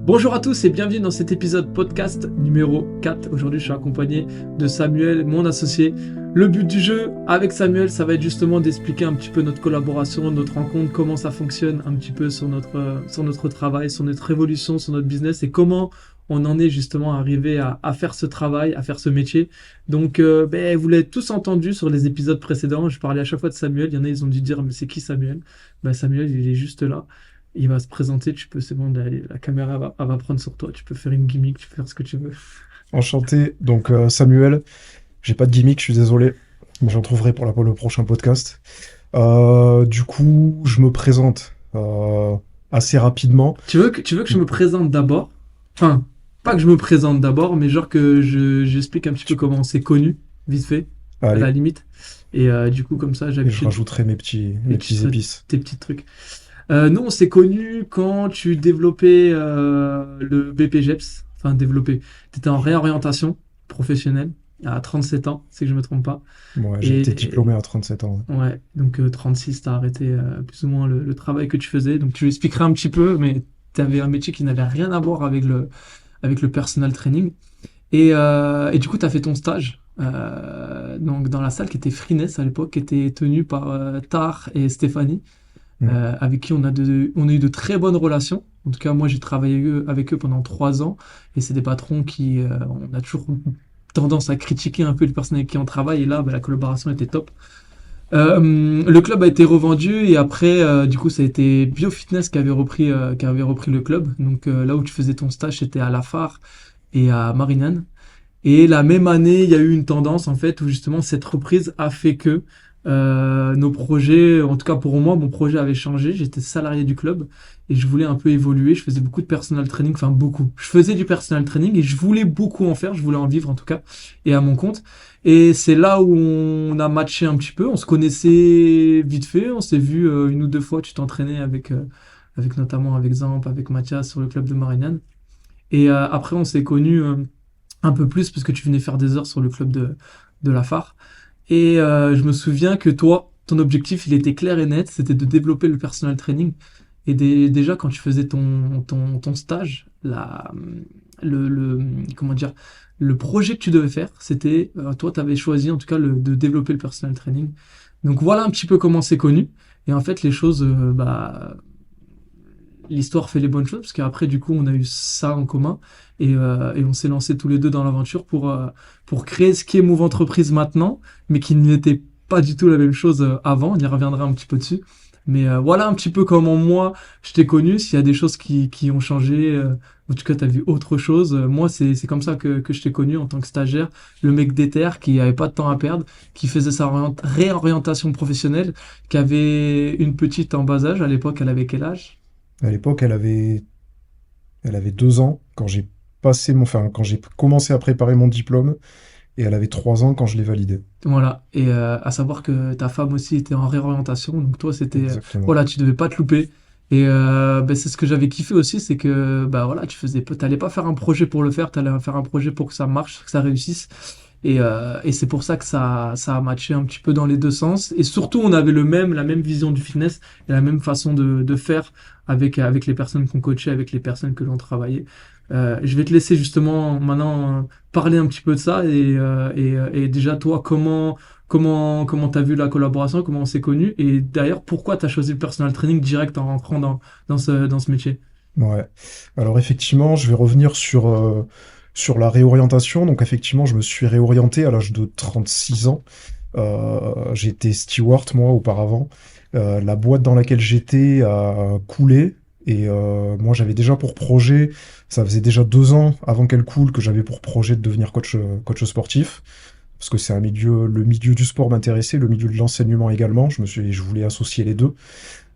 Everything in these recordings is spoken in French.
Bonjour à tous et bienvenue dans cet épisode podcast numéro 4. Aujourd'hui, je suis accompagné de Samuel, mon associé. Le but du jeu avec Samuel, ça va être justement d'expliquer un petit peu notre collaboration, notre rencontre, comment ça fonctionne un petit peu sur notre travail, sur notre évolution, sur notre business et comment on en est justement arrivé à faire ce travail, à faire ce métier. Donc, vous l'avez tous entendu sur les épisodes précédents. Je parlais à chaque fois de Samuel. Il y en a, ils ont dû dire, mais c'est qui Samuel? Samuel, il est juste là. Il va se présenter, c'est bon, la caméra elle va prendre sur toi, tu peux faire une gimmick, tu peux faire ce que tu veux. Enchanté, donc Samuel, j'ai pas de gimmick, je suis désolé, mais j'en trouverai pour le prochain podcast. Du coup, je me présente assez rapidement. Tu veux que je me présente d'abord? Enfin, pas que je me présente d'abord, mais genre que j'explique un petit peu Tu- comment on s'est connus, vite fait, à la Allez, limite. Et du coup, comme ça, et je j'habitude rajouterai mes et tu petits feras épices. tes petits trucs. Nous, on s'est connus quand tu développais le BPGEPS. Enfin, développé. Tu étais en réorientation professionnelle à 37 ans, si je me trompe pas. Ouais, j'ai été Et diplômé à 37 ans. ouais, donc 36, tu as arrêté plus ou moins le travail que tu faisais. Donc tu expliqueras un petit peu, mais tu avais un métier qui n'avait rien à voir avec le personal training. Et du coup, tu as fait ton stage donc dans la salle qui était Freeness à l'époque, qui était tenue par Tar et Stéphanie Mm. avec qui on a eu de très bonnes relations. En tout cas, moi, j'ai travaillé avec eux pendant 3 ans, et c'est des patrons on a toujours tendance à critiquer un peu les personnes avec qui on travaille, et là, la collaboration était top. Le club a été revendu, et après, du coup, ça a été BioFitness qui avait repris le club. Donc là où tu faisais ton stage, c'était à La Phare et à Marignane. Et la même année, il y a eu une tendance en fait où justement cette reprise a fait que nos projets, en tout cas pour moi, mon projet avait changé. J'étais salarié du club et je voulais un peu évoluer. Je faisais beaucoup de personal training, enfin beaucoup. Je faisais du personal training et je voulais beaucoup en faire. Je voulais en vivre en tout cas et à mon compte. Et c'est là où on a matché un petit peu. On se connaissait vite fait. On s'est vu une ou deux fois. Tu t'entraînais avec notamment avec Zamp, avec Mathias sur le club de Marignane. Et après, on s'est connus un peu plus parce que tu venais faire des heures sur le club de la phare. Et je me souviens que toi, ton objectif, il était clair et net, c'était de développer le personal training. Et déjà, quand tu faisais ton stage, comment dire, le projet que tu devais faire, c'était, toi, tu avais choisi en tout cas de développer le personal training. Donc voilà un petit peu comment c'est connu. Et en fait, les choses, l'histoire fait les bonnes choses, parce qu'après, du coup, on a eu ça en commun, et on s'est lancé tous les deux dans l'aventure pour créer ce qui est Move Entreprise maintenant, mais qui n'était pas du tout la même chose avant, on y reviendra un petit peu dessus. Mais voilà un petit peu comment moi, je t'ai connu, s'il y a des choses qui ont changé, en tout cas, tu as vu autre chose. Moi, c'est comme ça que je t'ai connu en tant que stagiaire, le mec déter, qui avait pas de temps à perdre, qui faisait sa réorientation professionnelle, qui avait une petite en bas âge, à l'époque, elle avait quel âge? À l'époque, elle avait 2 ans quand j'ai commencé à préparer mon diplôme, et elle avait 3 ans quand je l'ai validé. Voilà, et à savoir que ta femme aussi était en réorientation, donc toi c'était, Exactement. voilà, tu devais pas te louper. Et c'est ce que j'avais kiffé aussi, c'est que voilà, t'allais pas faire un projet pour le faire, t'allais faire un projet pour que ça marche, que ça réussisse. Et c'est pour ça que ça a matché un petit peu dans les deux sens. Et surtout, on avait la même vision du fitness et la même façon de faire avec les personnes qu'on coachait, avec les personnes que l'on travaillait. Je vais te laisser justement maintenant parler un petit peu de ça et déjà toi comment t'as vu la collaboration, comment on s'est connus et d'ailleurs pourquoi t'as choisi le personal training direct en rentrant dans ce métier. Ouais. Alors effectivement, je vais revenir sur la réorientation. Donc effectivement, je me suis réorienté à l'âge de 36 ans. J'étais steward, moi, auparavant. La boîte dans laquelle j'étais a coulé. Et moi, j'avais déjà pour projet, ça faisait déjà 2 ans avant qu'elle coule, que j'avais pour projet de devenir coach sportif. Parce que le milieu du sport m'intéressait, le milieu de l'enseignement également. Je voulais associer les deux.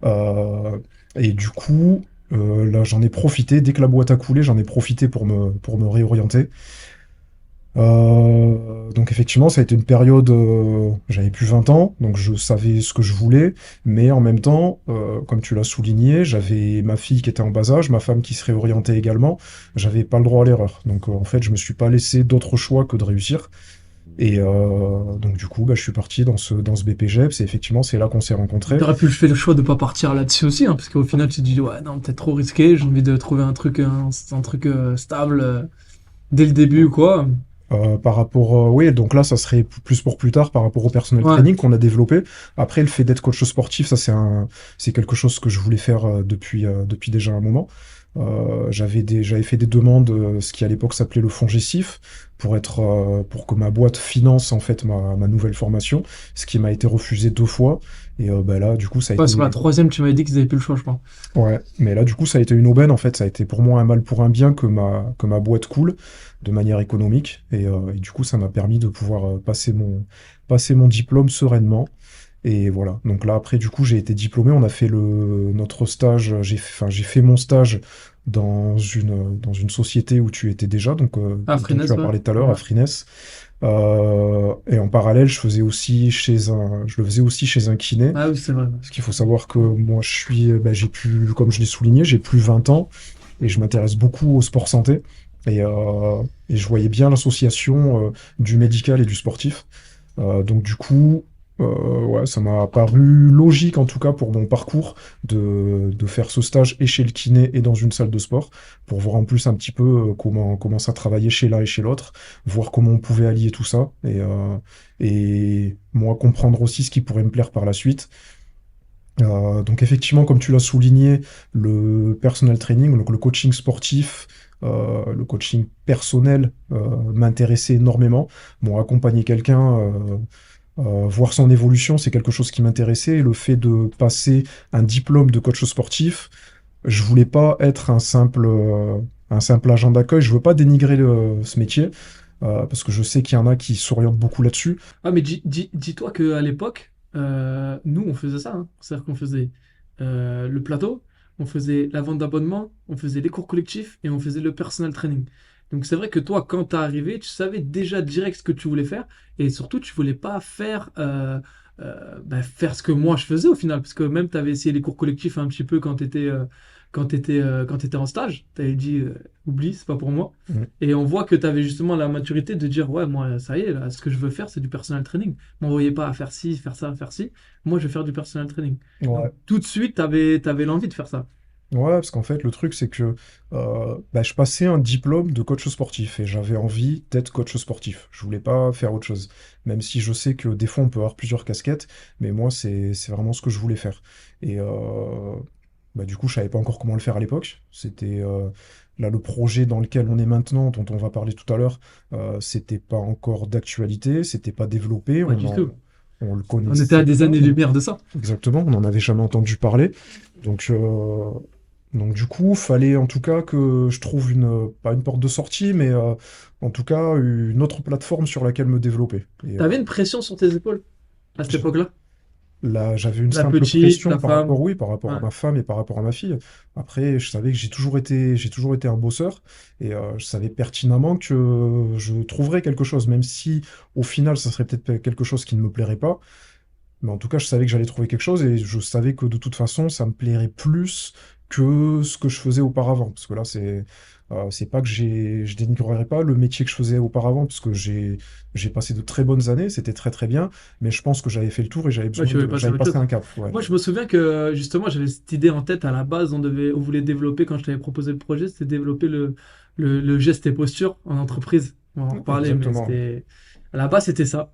Euh, et du coup, là, j'en ai profité. Dès que la boîte a coulé, j'en ai profité pour me réorienter. Donc effectivement, ça a été une période, j'avais plus 20 ans, donc je savais ce que je voulais, mais en même temps, comme tu l'as souligné, j'avais ma fille qui était en bas âge, ma femme qui se réorientait également, j'avais pas le droit à l'erreur. Donc en fait, je me suis pas laissé d'autre choix que de réussir. Et donc du coup, bah, je suis parti dans ce BPGEPS et effectivement, c'est là qu'on s'est rencontrés. T'aurais pu faire le choix de pas partir là-dessus aussi, hein, parce qu'au final, tu te dis, ouais, non, peut-être trop risqué, j'ai envie de trouver un truc stable dès le début ou quoi. Par rapport, oui, donc là, ça serait plus pour plus tard par rapport au personnel Ouais, training qu'on a développé. Après, le fait d'être coach sportif, ça, c'est quelque chose que je voulais faire depuis déjà un moment. J'avais fait des demandes, ce qui à l'époque s'appelait le fonds Gessif, pour que ma boîte finance en fait ma nouvelle formation, ce qui m'a été refusé 2 fois. Et bah là, du coup, ça a ouais, sur la été, troisième, tu m'avais dit qu'ils avaient plus le choix, je crois. ouais, mais là, du coup, ça a été une aubaine, en fait. Ça a été pour moi un mal pour un bien que ma boîte coule de manière économique. Et du coup, ça m'a permis de pouvoir passer mon diplôme sereinement. Et voilà. Donc là, après, du coup, j'ai été diplômé. On a fait notre stage. J'ai fait mon stage dans une société où tu étais déjà, donc, Ah, dont tu Freeness, as ouais. parlé tout à l'heure, à Ouais. Frines. Et en parallèle, je le faisais aussi chez un kiné. Ah oui, c'est vrai. Parce qu'il faut savoir que moi, j'ai plus, comme je l'ai souligné, j'ai plus 20 ans et je m'intéresse beaucoup au sport santé. Et je voyais bien l'association du médical et du sportif. Donc du coup, ouais, ça m'a paru logique en tout cas pour mon parcours de faire ce stage et chez le kiné et dans une salle de sport pour voir en plus un petit peu comment ça travaillait chez l'un et chez l'autre, voir comment on pouvait allier tout ça et moi comprendre aussi ce qui pourrait me plaire par la suite. Donc effectivement, comme tu l'as souligné, le personal training, donc le coaching sportif, le coaching personnel m'intéressait énormément. Bon, accompagner quelqu'un, voir son évolution, c'est quelque chose qui m'intéressait. Et le fait de passer un diplôme de coach sportif, je voulais pas être un simple agent d'accueil. Je veux pas dénigrer ce métier, parce que je sais qu'il y en a qui s'orientent beaucoup là-dessus. Ah, mais dis-toi qu'à l'époque, nous, on faisait ça, hein. C'est-à-dire qu'on faisait le plateau, on faisait la vente d'abonnements, on faisait les cours collectifs et on faisait le personal training. Donc c'est vrai que toi, quand t'es arrivé, tu savais déjà direct ce que tu voulais faire et surtout, tu voulais pas faire ce que moi je faisais au final. Parce que même tu avais essayé les cours collectifs un petit peu quand t'étais en stage. Tu avais dit, oublie, c'est pas pour moi. Et on voit que tu avais justement la maturité de dire, ouais, moi, ça y est, là, ce que je veux faire, c'est du personal training. M'envoyez pas à faire ci, faire ça, faire ci. Moi, je vais faire du personal training. Donc, Ouais. tout de suite, tu avais l'envie de faire ça. Ouais, parce qu'en fait, le truc, c'est que bah, je passais un diplôme de coach sportif et j'avais envie d'être coach sportif. Je voulais pas faire autre chose. Même si je sais que des fois, on peut avoir plusieurs casquettes, mais moi, c'est vraiment ce que je voulais faire. Et bah, du coup, je savais pas encore comment le faire à l'époque. C'était là le projet dans lequel on est maintenant, dont on va parler tout à l'heure, c'était pas encore d'actualité, c'était pas développé, Pas du tout. on le On était à connaissait des pas. années-lumière de ça. Exactement, on n'en avait jamais entendu parler. Donc, euh, donc du coup, fallait en tout cas que je trouve pas une porte de sortie, mais en tout cas une autre plateforme sur laquelle me développer. T'avais une pression sur tes épaules à cette J- époque-là? Là, j'avais une La simple petite, pression la par femme. rapport, oui, par rapport à Ouais. ma femme et par rapport à ma fille. Après, je savais que j'ai toujours été un bosseur et je savais pertinemment que je trouverais quelque chose, même si au final, ça serait peut-être quelque chose qui ne me plairait pas. Mais en tout cas, je savais que j'allais trouver quelque chose et je savais que de toute façon, ça me plairait plus que ce que je faisais auparavant. Parce que là, c'est pas que je dénigrerais pas le métier que je faisais auparavant, parce que j'ai passé de très bonnes années, c'était très très bien, mais je pense que j'avais fait le tour et Ouais, tu avais passé à j'avais autre passé chose. un cap. Ouais. Moi, je me souviens que justement, j'avais cette idée en tête à la base. On voulait développer, quand je t'avais proposé le projet, c'était développer le geste et posture en entreprise. On va en reparler, mais Exactement. à la base, c'était ça.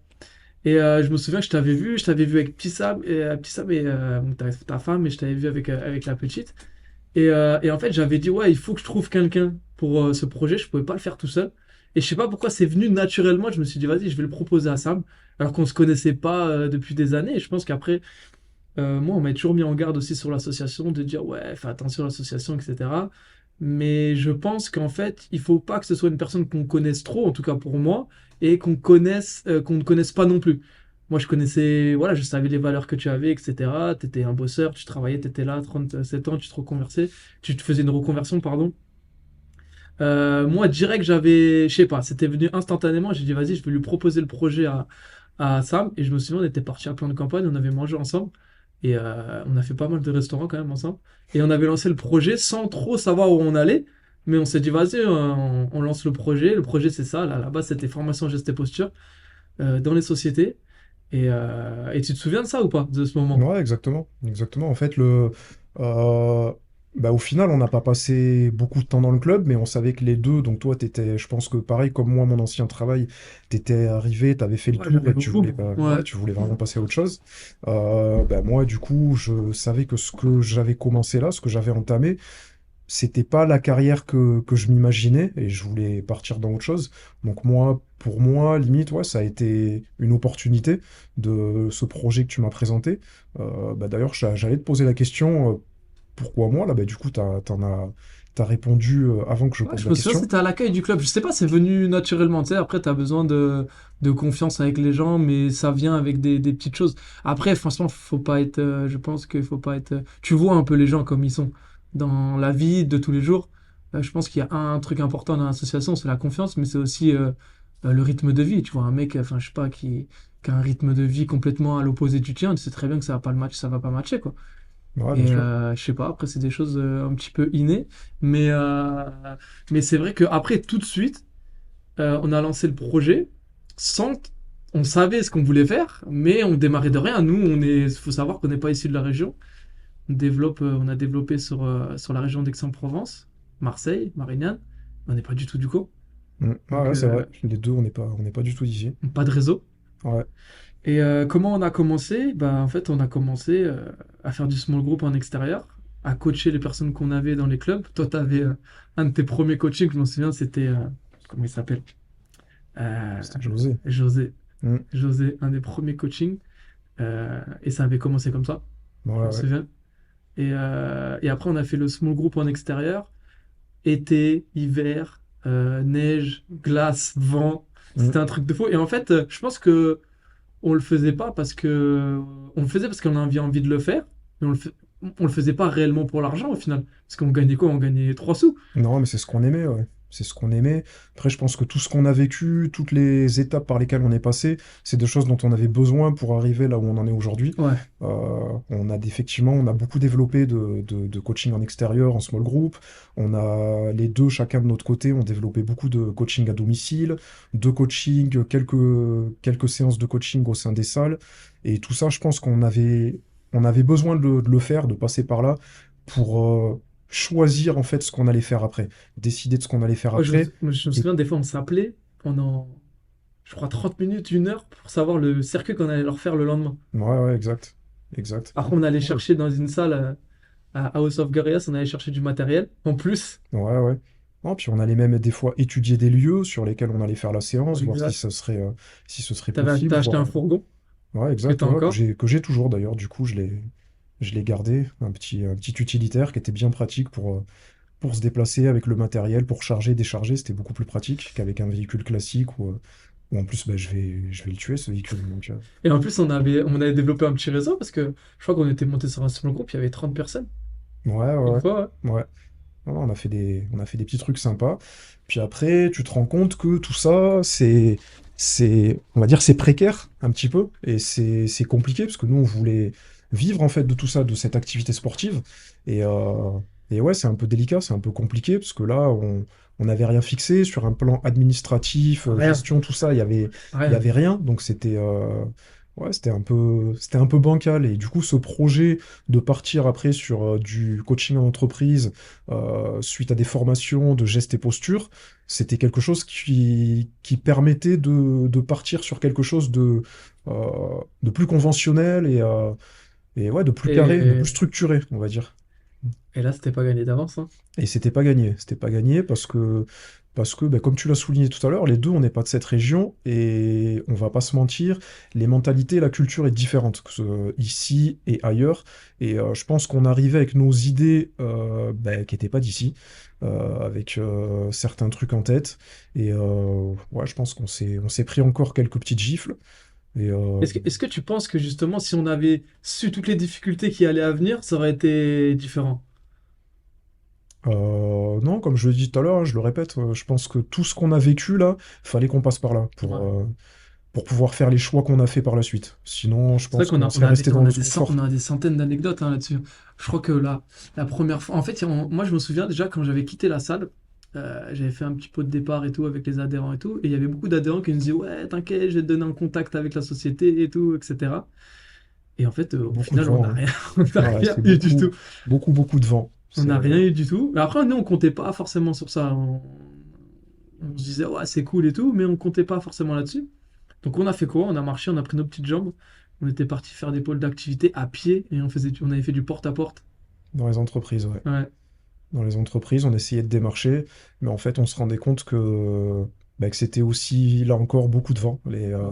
Et je me souviens que je t'avais vu avec Petit Sam et donc ta femme, et je t'avais vu avec la petite. Et en fait, j'avais dit, ouais, il faut que je trouve quelqu'un pour ce projet. Je pouvais pas le faire tout seul. Et je sais pas pourquoi c'est venu naturellement. Je me suis dit, vas-y, je vais le proposer à Sam. Alors qu'on se connaissait pas depuis des années. Et je pense qu'après, moi, on m'a toujours mis en garde aussi sur l'association, de dire, ouais, fais attention à l'association, etc. Mais je pense qu'en fait, il faut pas que ce soit une personne qu'on connaisse trop, en tout cas pour moi, et qu'on ne connaisse pas non plus. Moi, je connaissais, voilà, je savais les valeurs que tu avais, etc. Tu étais un bosseur, tu travaillais, tu étais là, 37 ans, tu te faisais une reconversion, pardon. Moi, direct, je sais pas, c'était venu instantanément. J'ai dit, vas-y, je vais lui proposer le projet à Sam. Et je me souviens, on était parti à plan de campagne, on avait mangé ensemble. Et on a fait pas mal de restaurants quand même ensemble. Et on avait lancé le projet sans trop savoir où on allait. Mais on s'est dit, vas-y, on lance le projet. Le projet, c'est ça. Là, là-bas, c'était formation, geste et posture. dans les sociétés. Et tu te souviens de ça ou pas, de ce moment? Ouais, exactement. Exactement. En fait, euh, au final, on n'a pas passé beaucoup de temps dans le club, mais on savait que les deux, donc toi, t'étais, je pense que pareil, comme moi, mon ancien travail, t'étais arrivé, t'avais fait le Ouais, tour et j'arrive au tu bout. voulais pas, Ouais. ouais, tu voulais vraiment passer à autre chose. Moi, du coup, je savais que ce que j'avais commencé là, ce que j'avais entamé, c'était pas la carrière que je m'imaginais et je voulais partir dans autre chose. Donc moi, pour moi, limite, ouais, ça a été une opportunité de ce projet que tu m'as présenté. D'ailleurs, j'allais te poser la question, pourquoi moi? Là, du coup, t'as répondu avant que je Ouais, pose je la me souviens, question. c'était à l'accueil du club. Je sais pas, c'est venu naturellement. Tu sais, après, t'as besoin de confiance avec les gens, mais ça vient avec des petites choses. Après, franchement, faut pas être. Je pense qu'il faut pas être. Tu vois un peu les gens comme ils sont dans la vie de tous les jours. Je pense qu'il y a un truc important dans l'association, c'est la confiance, mais c'est aussi le rythme de vie. Tu vois, un mec, enfin, je sais pas, qui a un rythme de vie complètement à l'opposé du tien, tu sais très bien que ça va pas le match, ça va pas matcher, quoi. Ouais, bien Et sûr. je sais pas, après c'est des choses un petit peu innées, mais, euh, mais c'est vrai qu'après tout de suite, on a lancé le projet sans... On savait ce qu'on voulait faire, mais on démarrait de rien. Nous, faut savoir qu'on n'est pas issu de la région. On a développé sur la région d'Aix-en-Provence, Marseille, Marignane. On n'est pas du tout du coup. Ouais, Donc, ouais, c'est vrai. Les deux, on n'est pas du tout d'ici. pas de réseau. Ouais. Et comment on a commencé? Bah, en fait, on a commencé à faire du small group en extérieur, à coacher les personnes qu'on avait dans les clubs. Toi, tu avais un de tes premiers coachings, je m'en souviens, c'était. Comment il s'appelle? Euh, C'était José. José. Mm. José, un des premiers coachings. Et ça avait commencé comme ça, Ouais, je m'en ouais. souviens. Et après, on a fait le small group en extérieur. Été, hiver, neige, glace, vent. Mm. C'était un truc de fou. Et en fait, je pense que on le faisait pas parce que on le faisait parce qu'on avait envie de le faire, mais on le faisait pas réellement pour l'argent au final. Parce qu'on gagnait quoi? On gagnait 3 sous. Non, mais c'est ce qu'on aimait, ouais. C'est ce qu'on aimait. Après, je pense que tout ce qu'on a vécu, toutes les étapes par lesquelles on est passé, c'est des choses dont on avait besoin pour arriver là où on en est aujourd'hui. Ouais, Effectivement, on a beaucoup développé de coaching en extérieur, en small group. On a les deux, chacun de notre côté, ont développé beaucoup de coaching à domicile, de coaching, quelques séances de coaching au sein des salles. Et tout ça, je pense on avait besoin de le faire, de passer par là pour choisir en fait ce qu'on allait faire après, décider de ce qu'on allait faire ouais, après. je me Et souviens des fois on s'appelait pendant, je crois, 30 minutes, 1 heure pour savoir le circuit qu'on allait leur faire le lendemain. ouais, ouais, exact, exact. Après on allait Ouais, chercher dans une salle à House of Gorias, on allait chercher du matériel en plus. ouais, ouais. Non, puis on allait même des fois étudier des lieux sur lesquels on allait faire la séance, voir si Exact. ce serait T'as possible, acheté un voir. fourgon Ouais, que exact, t'as ouais, que encore. j'ai toujours d'ailleurs. Du coup, je l'ai gardé, un petit utilitaire qui était bien pratique pour se déplacer avec le matériel, pour charger, décharger. C'était beaucoup plus pratique qu'avec un véhicule classique où en plus, je vais le tuer ce véhicule. Donc, Et en plus on avait développé un petit réseau parce que je crois qu'on était monté sur un small group, il y avait 30 personnes. ouais, ouais, Une ouais. fois, ouais. Ouais. Non, non, on a fait des petits trucs sympas. Puis après, tu te rends compte que tout ça, on va dire, c'est précaire un petit peu. Et c'est compliqué parce que nous, on voulait vivre en fait de tout ça, de cette activité sportive. Et, euh, et ouais, c'est un peu délicat, c'est un peu compliqué parce que là, on n'avait rien fixé sur un plan administratif, Rien, gestion, tout ça. Il y avait rien. rien. Donc ouais, c'était un peu bancal. Et du coup, ce projet de partir après sur du coaching en entreprise, suite à des formations de gestes et postures, c'était quelque chose qui permettait de partir sur quelque chose de plus conventionnel et ouais, de plus carré, de plus Et, structuré, on va dire. et là, c'était pas gagné d'avance, hein. Et c'était pas gagné. C'était pas gagné parce que comme tu l'as souligné tout à l'heure, les deux, on n'est pas de cette région et on va pas se mentir, les mentalités, la culture est différente ici et ailleurs. Et je pense qu'on arrivait avec nos idées qui n'étaient pas d'ici, avec certains trucs en tête. Et ouais, je pense qu'on s'est pris encore quelques petites gifles. Et Est-ce que tu penses que justement, si on avait su toutes les difficultés qui allaient à venir, ça aurait été différent? non, comme je le dis tout à l'heure, hein, je le répète, je pense que tout ce qu'on a vécu là, fallait qu'on passe par là Ouais. pour pouvoir faire les choix qu'on a fait par la suite. Sinon, je C'est vrai pense qu'on qu'on a, on serait a, des, resté dans on a notre des, cent- on confort. a des centaines d'anecdotes hein, là-dessus. Je crois que la première fois, en fait, moi je me souviens déjà quand j'avais quitté la salle, J'avais fait un petit pot de départ et tout avec les adhérents et tout. Et il y avait beaucoup d'adhérents qui nous disaient, ouais, t'inquiète, je vais te donner un contact avec la société et tout, etc. Et en fait, au Beaucoup de final, on n'a vent, hein. rien, on n'a Ouais, rien c'est eu du beaucoup, tout. beaucoup, beaucoup de vent. On n'a rien eu du tout. Mais après, nous, on comptait pas forcément sur ça. On se disait, ouais, c'est cool et tout, mais on comptait pas forcément là-dessus. Donc, on a fait quoi? On a marché, on a pris nos petites jambes. On était parti faire des pôles d'activité à pied et on avait fait du porte-à-porte. Dans les entreprises, ouais. Ouais, Dans les entreprises, on essayait de démarcher, mais en fait, on se rendait compte que c'était aussi, là encore, beaucoup de vent. ouais.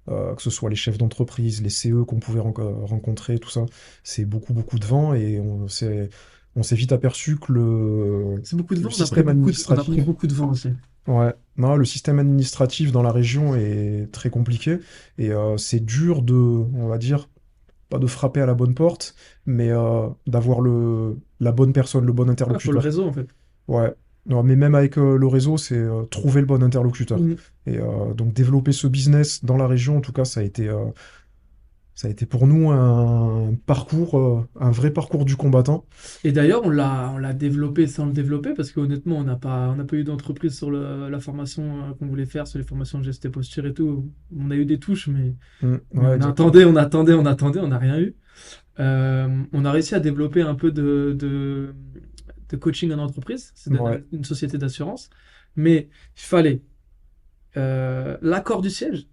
Que ce soit les chefs d'entreprise, les CE qu'on pouvait rencontrer, tout ça, c'est beaucoup, beaucoup de vent et on s'est vite aperçu que C'est beaucoup de le vent, système on a pris administratif, beaucoup de vent aussi. ouais, non, le système administratif dans la région est très compliqué et c'est dur on va dire, pas de frapper à la bonne porte, mais d'avoir la bonne personne, le bon Ouais, faut le interlocuteur. réseau en fait. Ouais. Non, mais même avec le réseau, c'est trouver le bon interlocuteur. Mm. Et donc développer ce business dans la région, en tout cas, ça a été pour nous un parcours, un vrai parcours du combattant. Et d'ailleurs, on l'a développé sans le développer parce qu'honnêtement, on n'a pas eu d'entreprise sur la formation qu'on voulait faire, sur les formations de gestion et posture et tout. On a eu des touches, mais Ouais, exactement. on n'a rien eu. On a réussi à développer un peu de coaching en entreprise. C'est Ouais, une société d'assurance. Mais il fallait l'accord du siège,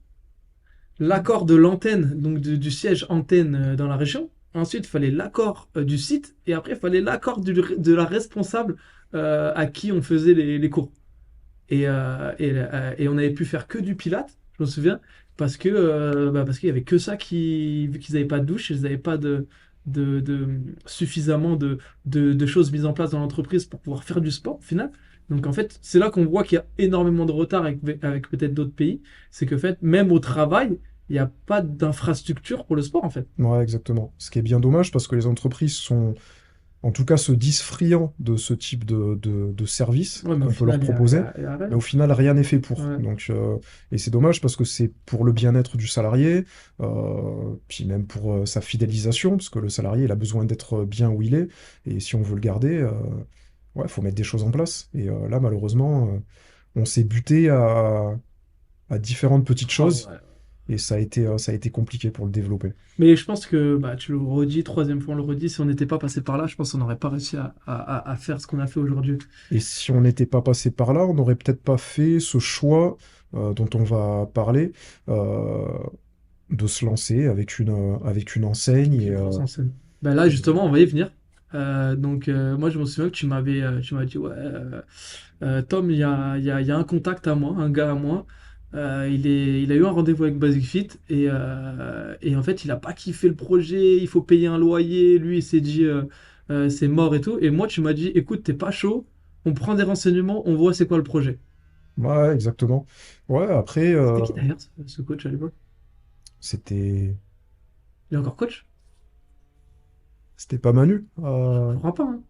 l'accord de l'antenne, donc du siège antenne dans la région. Ensuite, il fallait l'accord du site. Et après, il fallait l'accord de la responsable à qui on faisait les cours. Et on avait pu faire que du Pilate, je me souviens, parce qu'il y avait que ça vu qu'ils n'avaient pas de douche, ils n'avaient pas de suffisamment de choses mises en place dans l'entreprise pour pouvoir faire du sport au final. Donc en fait, c'est là qu'on voit qu'il y a énormément de retard avec peut-être d'autres pays. C'est que en fait, même au travail, il n'y a pas d'infrastructure pour le sport en fait. ouais, exactement. Ce qui est bien dommage parce que les entreprises en tout cas, se disent friands de ce type de service Ouais, mais au qu'on peut leur final, proposer, il y a mais au rien. final, rien n'est fait pour. Ouais. Donc, et c'est dommage parce que c'est pour le bien-être du salarié, puis même pour sa fidélisation, parce que le salarié, il a besoin d'être bien où il est, et si on veut le garder, ouais, faut mettre des choses en place. Et là, malheureusement, on s'est buté à différentes petites Ah choses, ouais. et ça a été compliqué pour le développer. Mais je pense que bah, tu le redis, troisième fois on le redit, si on n'était pas passé par là, je pense qu'on n'aurait pas réussi à faire ce qu'on a fait aujourd'hui. Et si on n'était pas passé par là, on n'aurait peut-être pas fait ce choix dont on va parler, euh, de se lancer avec une enseigne. Avec Et, une grosse enseigne. Bah là, justement, on va y venir. Moi, je me souviens que tu m'as dit, ouais, Tom, il y a un contact à moi, un gars à moi. Il a eu un rendez-vous avec Basic Fit et en fait, il a pas kiffé le projet. Il faut payer un loyer. Lui, il s'est dit, c'est mort et tout. Et moi, tu m'as dit, écoute, t'es pas chaud. On prend des renseignements, on voit c'est quoi le projet. ouais, exactement. Ouais, après, C'était qui d'ailleurs, ce coach à l'époque? c'était, Il est encore coach? c'était pas Manu. Je crois pas, hein.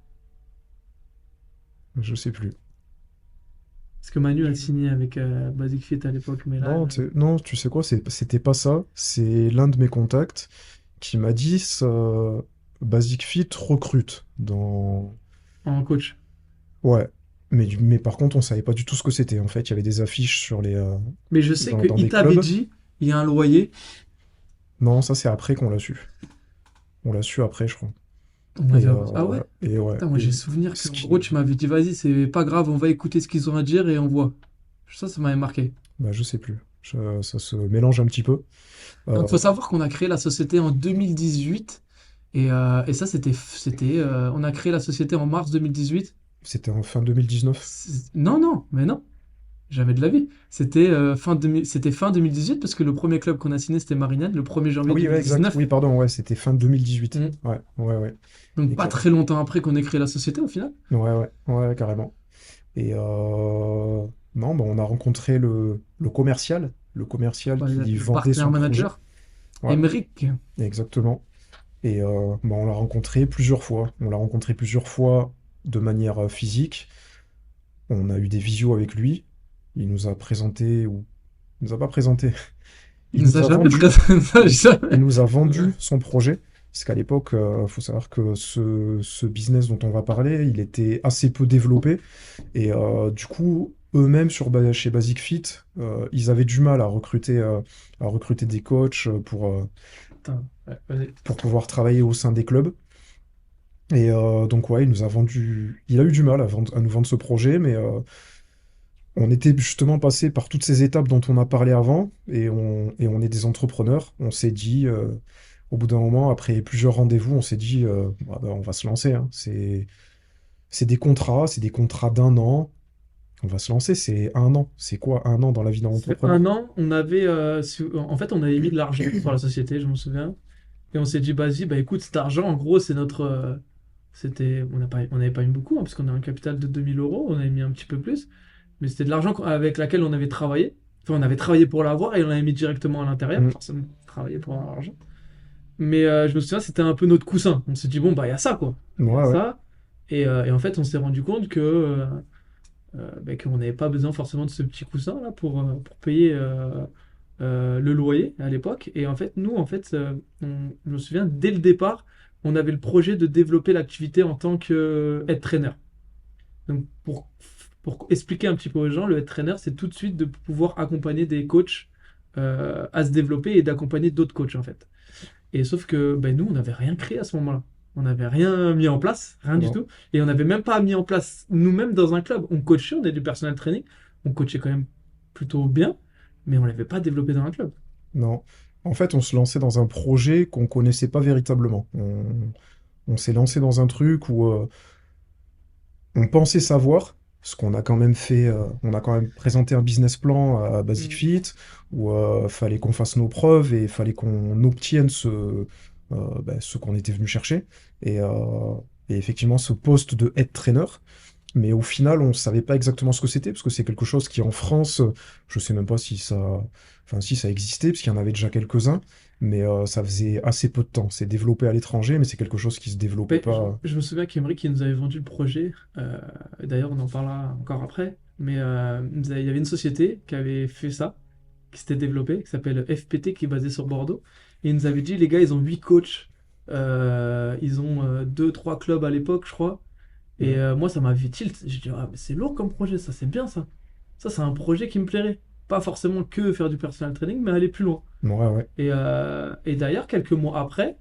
Je sais plus. Parce que Manu a signé avec Basic Fit à l'époque, mais là, Non, non, tu sais quoi, c'était pas ça. C'est l'un de mes contacts qui m'a dit Basic Fit recrute dans. en coach. Ouais. Mais par contre, on savait pas du tout ce que c'était. En fait, il y avait des affiches Mais je sais dans qu'il des t'avait clubs. dit, il y a un loyer. Non, ça c'est après qu'on l'a su. On l'a su après, je crois. On Et, m'avait Ah ouais? ouais. Putain, moi j'ai souvenir que Ce en qui, gros tu m'avais dit vas-y, c'est pas grave, on va écouter ce qu'ils ont à dire et on voit. Ça m'avait marqué. bah, je sais plus. Ça se mélange un petit peu. Donc Euh, faut savoir qu'on a créé la société en 2018 et ça on a créé la société en mars 2018. C'était en fin 2019. Non, non, mais non, jamais de la vie. C'était fin 2018 parce que le premier club qu'on a signé c'était Marignane le 1er Ah janvier oui, ouais, exact. 2019. Oui, pardon, ouais, c'était fin 2018. Mm. Ouais, ouais, ouais. Donc Et pas ca- très longtemps après qu'on ait créé la société au final. Ouais, ouais, ouais, carrément. Et non, bah, on a rencontré le commercial Ouais, qui le vendait partenaire son projet. manager, Ouais, Emeric. exactement. Et bah, on l'a rencontré plusieurs fois. On l'a rencontré plusieurs fois de manière physique. On a eu des visios avec lui. Il nous a présenté, ou il nous a pas présenté. Il Il nous nous a a jamais vendu, présenté, il jamais. nous a vendu son projet. Parce qu'à l'époque, faut savoir que ce business dont on va parler, il était assez peu développé. Et du coup, eux-mêmes chez Basic Fit, ils avaient du mal à recruter des coachs Putain, ouais, vas-y. pour pouvoir travailler au sein des clubs. Et donc ouais, il a eu du mal à nous vendre ce projet, mais on était justement passé par toutes ces étapes dont on a parlé avant, et on est des entrepreneurs. On s'est dit, au bout d'un moment, après plusieurs rendez-vous, on s'est dit, on va se lancer, hein. C'est des contrats d'un an. On va se lancer, c'est un an. C'est quoi un an dans la vie d'un C'est un entrepreneur? an, on avait, en fait, on avait mis de l'argent sur la société, je m'en souviens. Et on s'est dit, vas-y, bah écoute, cet argent, en gros, c'est notre. On n'avait pas mis beaucoup, hein, parce qu'on a un capital de 2 000 euros, on avait mis un petit peu plus. Mais c'était de l'argent avec laquelle on avait travaillé. Enfin, on avait travaillé pour l'avoir et on l'avait mis directement à l'intérieur. Mm. Forcément, travailler pour avoir l'argent. Mais je me souviens, c'était un peu notre coussin. On s'est dit, bon, bah, il y a ça, quoi. Il y a Ouais, ouais. ça. Et en fait, on s'est rendu compte bah, qu'on n'avait pas besoin forcément de ce petit coussin là pour payer le loyer à l'époque. Et en fait, nous, en fait, je me souviens, dès le départ, on avait le projet de développer l'activité en tant que head trainer. Donc, pour expliquer un petit peu aux gens, le head trainer, c'est tout de suite de pouvoir accompagner des coachs à se développer et d'accompagner d'autres coachs, en fait. Et sauf que ben, nous, on n'avait rien créé à ce moment-là. On n'avait rien mis en place, rien du Non, tout. Et on n'avait même pas mis en place nous-mêmes dans un club. On coachait, on est du personnel training. On coachait quand même plutôt bien, mais on ne l'avait pas développé dans un club. non. En fait, on se lançait dans un projet qu'on connaissait pas véritablement. On s'est lancé dans un truc où on pensait savoir, parce qu'on a quand même on a quand même présenté un business plan à Basic Mm. Fit, où fallait qu'on fasse nos preuves et fallait qu'on obtienne ce qu'on était venu chercher. Et, euh, et effectivement, ce poste de head trainer. Mais au final, on ne savait pas exactement ce que c'était, parce que c'est quelque chose qui en France, je sais même pas si enfin si ça existait, parce qu'il y en avait déjà quelques-uns, mais ça faisait assez peu de temps. C'est développé à l'étranger, mais c'est quelque chose qui se développait Ben, pas. je me souviens qu'Emery qui nous avait vendu le projet, d'ailleurs on en parlera encore après, mais il y avait une société qui avait fait ça, qui s'était développée, qui s'appelle FPT, qui est basée sur Bordeaux. Et ils nous avaient dit, les gars, ils ont 8 coachs, ils ont 2, 3 clubs à l'époque, je crois. Et Mm. moi, ça m'a fait tilt. J'ai dit, ah, mais c'est lourd comme projet, ça, c'est bien ça. Ça, c'est un projet qui me plairait. Pas forcément que faire du personal training, mais aller plus loin. Ouais, ouais. Et d'ailleurs, quelques mois après,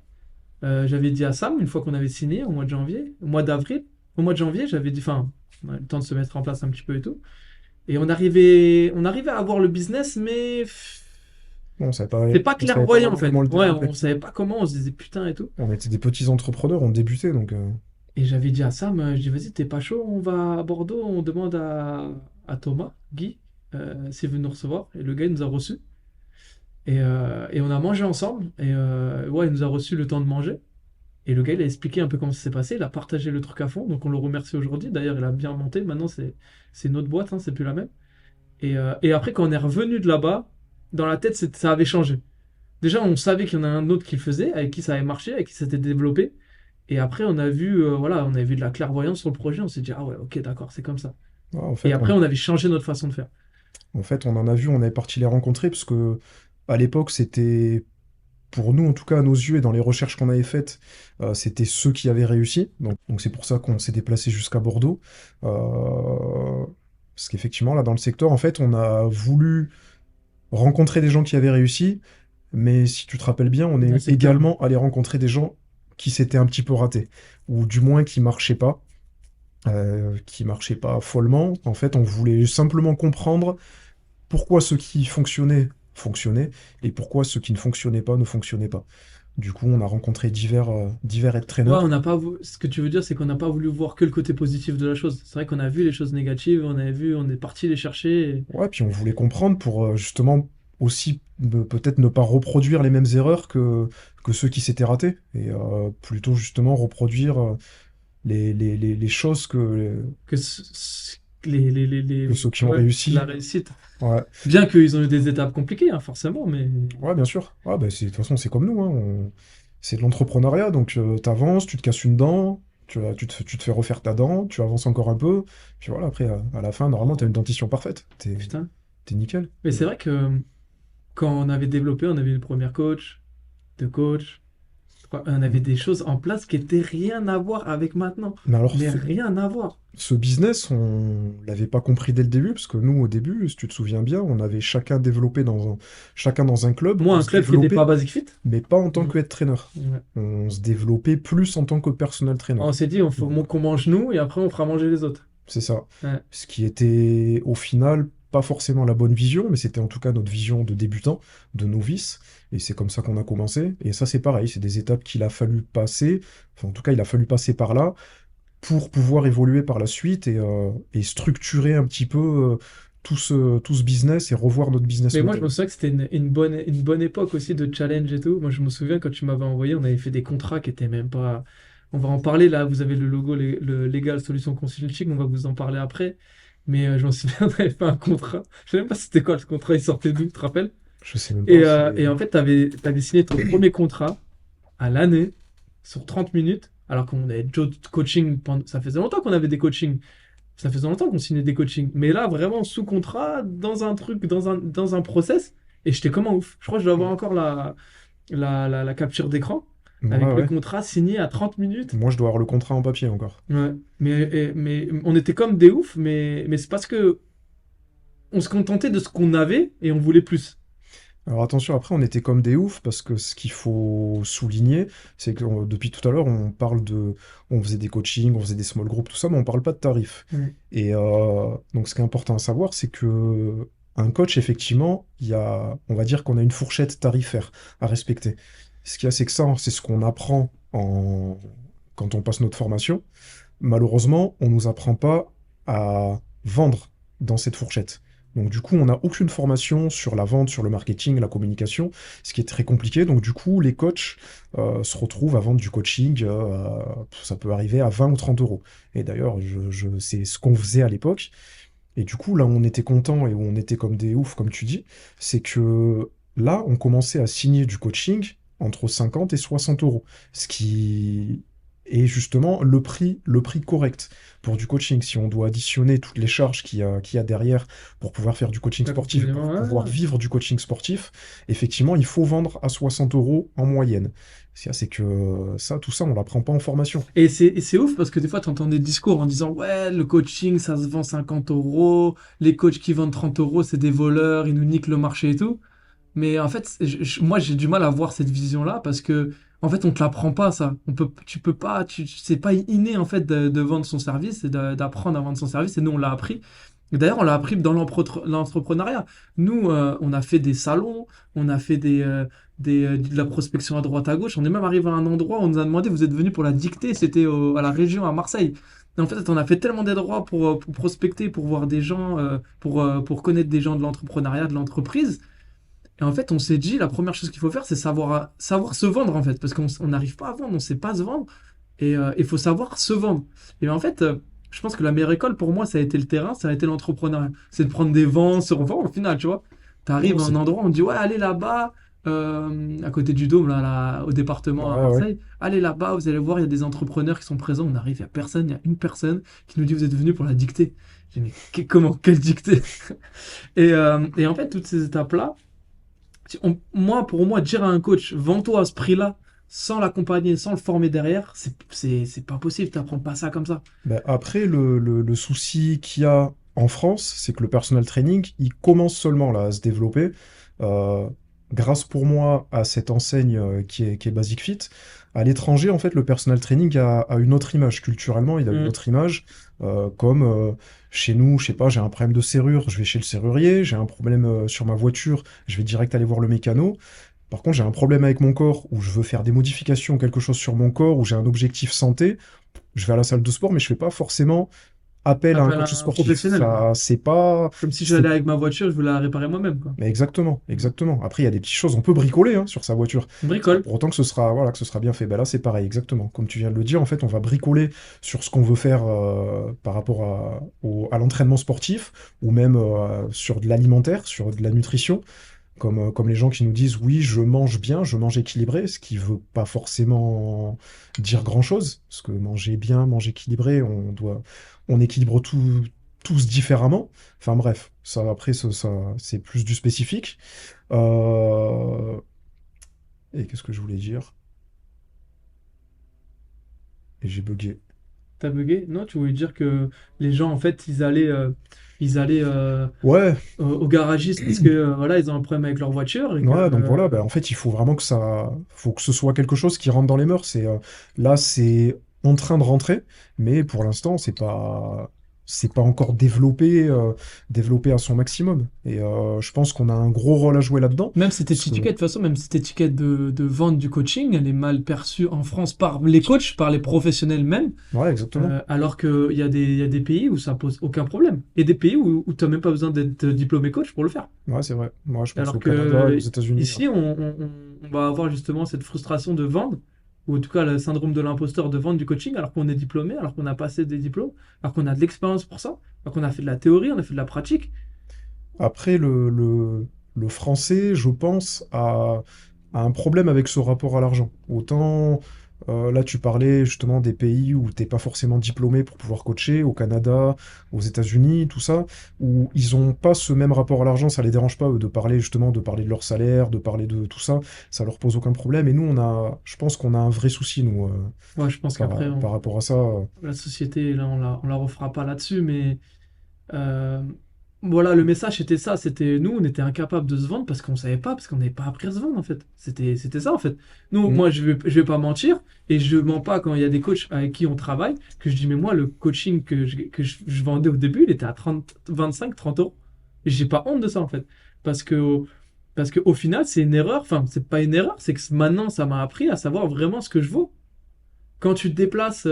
j'avais dit à Sam, une fois qu'on avait signé, au mois de janvier, au mois d'avril, au mois de janvier, j'avais dit, enfin, on a eu le temps de se mettre en place un petit peu et tout. Et on arrivait à avoir le business, mais On savait c'est pas on savait pas clairvoyant en vraiment comment fait. le Ouais, développer. on savait pas comment, on se disait putain et tout. On était des petits entrepreneurs, on débutait, donc Et j'avais dit à Sam, je dis vas-y, t'es pas chaud, on va à Bordeaux, on demande à Thomas, Guy, s'il veut nous recevoir. Et le gars, il nous a reçus. Et on a mangé ensemble. Et ouais, il nous a reçus le temps de manger. Et le gars, il a expliqué un peu comment ça s'est passé. Il a partagé le truc à fond. Donc on le remercie aujourd'hui. D'ailleurs, il a bien monté. Maintenant, c'est une autre boîte, hein, c'est plus la même. Et après, quand on est revenu de là-bas, dans la tête, ça avait changé. Déjà, on savait qu'il y en a un autre qui le faisait, avec qui ça avait marché, avec qui ça s'était développé. Et après, on a vu, voilà, on avait vu de la clairvoyance sur le projet. On s'est dit, ah ouais, ok, d'accord, c'est comme ça. ouais, Et après, on avait changé notre façon de faire. en fait, on en a vu, on est parti les rencontrer, parce que à l'époque, c'était, pour nous en tout cas, à nos yeux et dans les recherches qu'on avait faites, c'était ceux qui avaient réussi. Donc c'est pour ça qu'on s'est déplacé jusqu'à Bordeaux. Parce qu'effectivement, là, dans le secteur, en fait, on a voulu rencontrer des gens qui avaient réussi, mais si tu te rappelles bien, on Dans le est secteur, hein. également allé rencontrer des gens qui s'étaient un petit peu ratés, ou du moins qui marchaient pas follement. En fait, on voulait simplement comprendre pourquoi ce qui fonctionnait fonctionnait et pourquoi ce qui ne fonctionnait pas ne fonctionnait pas. Du coup, on a rencontré divers head Ouais, trainers. on n'a pas ce que tu veux dire, c'est qu'on n'a pas voulu voir que le côté positif de la chose. C'est vrai qu'on a vu les choses négatives, on avait vu, on est parti les chercher. Ouais, puis on voulait comprendre pour justement aussi peut-être ne pas reproduire les mêmes erreurs que ceux qui s'étaient ratés et plutôt justement reproduire les choses Que que ceux qui ont ouais, la réussi. réussite. Ouais, Bien qu'ils ont eu des étapes compliquées, hein, forcément, mais ouais, bien sûr. Ouais, bah, de toute façon, c'est comme nous, hein. C'est de l'entrepreneuriat, donc t'avances, tu te casses une dent, tu te fais refaire ta dent, tu avances encore un peu, puis voilà, après, à la fin, normalement, t'as une dentition parfaite. putain. T'es nickel. Mais c'est vrai que quand on avait développé, on avait eu le premier coach, deux coachs, Ouais, on avait des choses en place qui étaient rien à voir avec maintenant. Mais alors, Mais rien à voir. ce business, on l'avait pas compris dès le début, parce que nous, au début, si tu te souviens bien, on avait chacun dans un club, Moi, on un se club qui n'était pas développait, Basic Fit, mais pas en tant mm, que head trainer. ouais. On se développait plus en tant que personal trainer. On s'est dit, Donc, qu'on mange nous et après on fera manger les autres. c'est ça. Ouais. Ce qui était, au final, pas forcément la bonne vision, mais c'était en tout cas notre vision de débutant, de novice. Et c'est comme ça qu'on a commencé. Et ça, c'est pareil, c'est des étapes qu'il a fallu passer. Enfin, en tout cas, il a fallu passer par là pour pouvoir évoluer par la suite et structurer un petit peu tout ce business et revoir notre business Mais moi, je me model. souviens que c'était une bonne époque aussi de challenge et tout. Moi, je me souviens quand tu m'avais envoyé, on avait fait des contrats qui étaient même pas. On va en parler là, vous avez le logo, le Legal Solution Consulting, on va vous en parler après. Mais je me souviens, on avait fait un contrat. Je sais même pas c'était quoi le contrat, il sortait d'où, tu te rappelles? Je sais même pas, Et en fait, t'avais signé ton premier contrat à l'année sur 30 minutes, alors qu'on avait déjà de coaching. Ça faisait longtemps qu'on avait des coachings. Ça faisait longtemps qu'on signait des coachings. Mais là, vraiment sous contrat, dans un truc, dans un process. Et j'étais comme un ouf. Je crois que je dois avoir encore la capture d'écran Ouais, avec le ouais. contrat signé à 30 minutes. Moi, je dois avoir le contrat en papier encore. Ouais. Mais on était comme des oufs, mais c'est parce que on se contentait de ce qu'on avait et on voulait plus. Alors attention, après, on était comme des oufs parce que ce qu'il faut souligner, c'est que depuis tout à l'heure, on faisait des coachings, on faisait des small groups, tout ça, mais on parle pas de tarifs. Mm. Et donc, ce qui est important à savoir, c'est que un coach, effectivement, on va dire qu'on a une fourchette tarifaire à respecter. Ce qu'il y a, c'est que ça, c'est ce qu'on apprend quand on passe notre formation. Malheureusement, on nous apprend pas à vendre dans cette fourchette. Donc du coup, on n'a aucune formation sur la vente, sur le marketing, la communication, ce qui est très compliqué. Donc du coup, les coachs se retrouvent à vendre du coaching, ça peut arriver à 20 ou 30 euros. Et d'ailleurs, c'est ce qu'on faisait à l'époque. Et du coup, là où on était content et où on était comme des oufs, comme tu dis, c'est que là, on commençait à signer du coaching entre 50 et 60 euros, ce qui est justement le prix correct pour du coaching. Si on doit additionner toutes les charges qu'il y a derrière pour pouvoir faire du coaching sportif, pour L'accompagnement, pouvoir ouais. vivre du coaching sportif, effectivement, il faut vendre à 60 euros en moyenne. C'est que ça, tout ça, on l'apprend pas en formation. Et c'est ouf parce que des fois, tu entends des discours en disant, ouais, le coaching, ça se vend 50 euros, les coachs qui vendent 30 euros, c'est des voleurs, ils nous niquent le marché et tout. Mais en fait, moi, j'ai du mal à voir cette vision-là parce que, en fait, on te l'apprend pas, ça. Tu peux pas, c'est pas inné, en fait, de vendre son service et d'apprendre à vendre son service. Et nous, on l'a appris. Et d'ailleurs, on l'a appris dans l'entrepreneuriat. Nous, on a fait des salons, on a fait de la prospection à droite à gauche. On est même arrivé à un endroit où on nous a demandé, vous êtes venu pour la dictée, c'était à la région, à Marseille. Et en fait, on a fait tellement d'endroits pour prospecter, pour voir des gens, pour connaître des gens de l'entrepreneuriat, de l'entreprise. Et en fait, on s'est dit, la première chose qu'il faut faire, c'est savoir se vendre, en fait, parce qu'on n'arrive pas à vendre, on ne sait pas se vendre, et il faut savoir se vendre. Et en fait, je pense que la meilleure école, pour moi, ça a été le terrain, ça a été l'entrepreneuriat. C'est de prendre des vents, se revendre, au final, tu vois. Tu Non, arrives à un c'est... endroit, on te dit, ouais, allez là-bas, à côté du Dôme, au département à Ouais, ouais. Marseille, allez là-bas, vous allez voir, il y a des entrepreneurs qui sont présents, on arrive, il n'y a personne, il y a une personne qui nous dit, vous êtes venu pour la dictée. J'ai dit, mais comment, quelle dictée? Et en fait, toutes ces étapes-là, pour moi, dire à un coach, vends-toi à ce prix-là, sans l'accompagner, sans le former derrière, c'est pas possible, t'apprends pas ça comme ça. Ben, après, le souci qu'il y a en France, c'est que le personal training, il commence seulement là à se développer. Euh, Grâce pour moi à cette enseigne qui est Basic Fit, à l'étranger, en fait, le personal training a une autre image. Culturellement, il a une Mm. autre image. Comme chez nous, je sais pas, j'ai un problème de serrure, je vais chez le serrurier. J'ai un problème sur ma voiture, je vais direct aller voir le mécano. Par contre, j'ai un problème avec mon corps, où je veux faire des modifications, quelque chose sur mon corps, où j'ai un objectif santé, je vais à la salle de sport, mais je fais pas forcément appel à un Appelle coach un sportif. professionnel, quoi. Ça, c'est pas, Comme si c'est, j'allais avec ma voiture, je voulais la réparer moi-même, quoi. mais exactement, exactement. Après, il y a des petites choses, on peut bricoler hein, sur sa voiture. On C'est pas bricole. pour autant que ce sera, voilà, que ce sera bien fait. Ben là, c'est pareil, exactement. Comme tu viens de le dire, en fait, on va bricoler sur ce qu'on veut faire par rapport à l'entraînement sportif, ou même sur de l'alimentaire, sur de la nutrition. Comme les gens qui nous disent oui, je mange bien, je mange équilibré, ce qui veut pas forcément dire grand-chose, parce que manger bien, manger équilibré, on équilibre tous différemment. Enfin bref, ça après, c'est plus du spécifique. Euh, Et qu'est-ce que je voulais dire? et j'ai bugué. T'as bugué? Non, tu voulais dire que les gens, en fait, ils allaient Ouais, au garagiste parce que voilà, ils ont un problème avec leur voiture et que ouais, donc voilà, bah, en fait, il faut vraiment faut que ce soit quelque chose qui rentre dans les mœurs. Là, c'est en train de rentrer, mais pour l'instant, c'est pas encore développé à son maximum. Et je pense qu'on a un gros rôle à jouer là-dedans, même cette parce que, étiquette, de toute façon, même cette étiquette de vente du coaching, elle est mal perçue en France par les coachs, par les professionnels même, ouais, exactement. alors qu'il y a des pays où ça pose aucun problème. Et des pays où tu n'as même pas besoin d'être diplômé coach pour le faire. Ouais, c'est vrai. Moi, je pense au Alors Canada et aux que États-Unis. ici, on va avoir justement cette frustration de vendre, ou en tout cas le syndrome de l'imposteur de vendre du coaching, alors qu'on est diplômé, alors qu'on a passé des diplômes, alors qu'on a de l'expérience pour ça, alors qu'on a fait de la théorie, on a fait de la pratique. Après, le français, je pense, a un problème avec ce rapport à l'argent. Autant, là, tu parlais justement des pays où t'es pas forcément diplômé pour pouvoir coacher, au Canada, aux États-Unis, tout ça, où ils ont pas ce même rapport à l'argent, ça les dérange pas, eux, de parler justement, de parler de leur salaire, de parler de tout ça leur pose aucun problème. Et nous, je pense qu'on a un vrai souci, nous, Moi, je pense qu'après, par rapport à ça. la société, là, on la refera pas là-dessus, mais Euh, voilà, le message c'était ça, c'était nous, on était incapables de se vendre parce qu'on savait pas, parce qu'on n'avait pas appris à se vendre en fait. C'était ça en fait. Nous, Mm. moi, je vais pas mentir et je mens pas quand il y a des coachs avec qui on travaille que je dis mais moi le coaching que je vendais au début, il était à 30, 25, 30 euros. Et j'ai pas honte de ça en fait, parce que au final c'est une erreur. Enfin, c'est pas une erreur, c'est que maintenant ça m'a appris à savoir vraiment ce que je vaux. Quand tu te déplaces,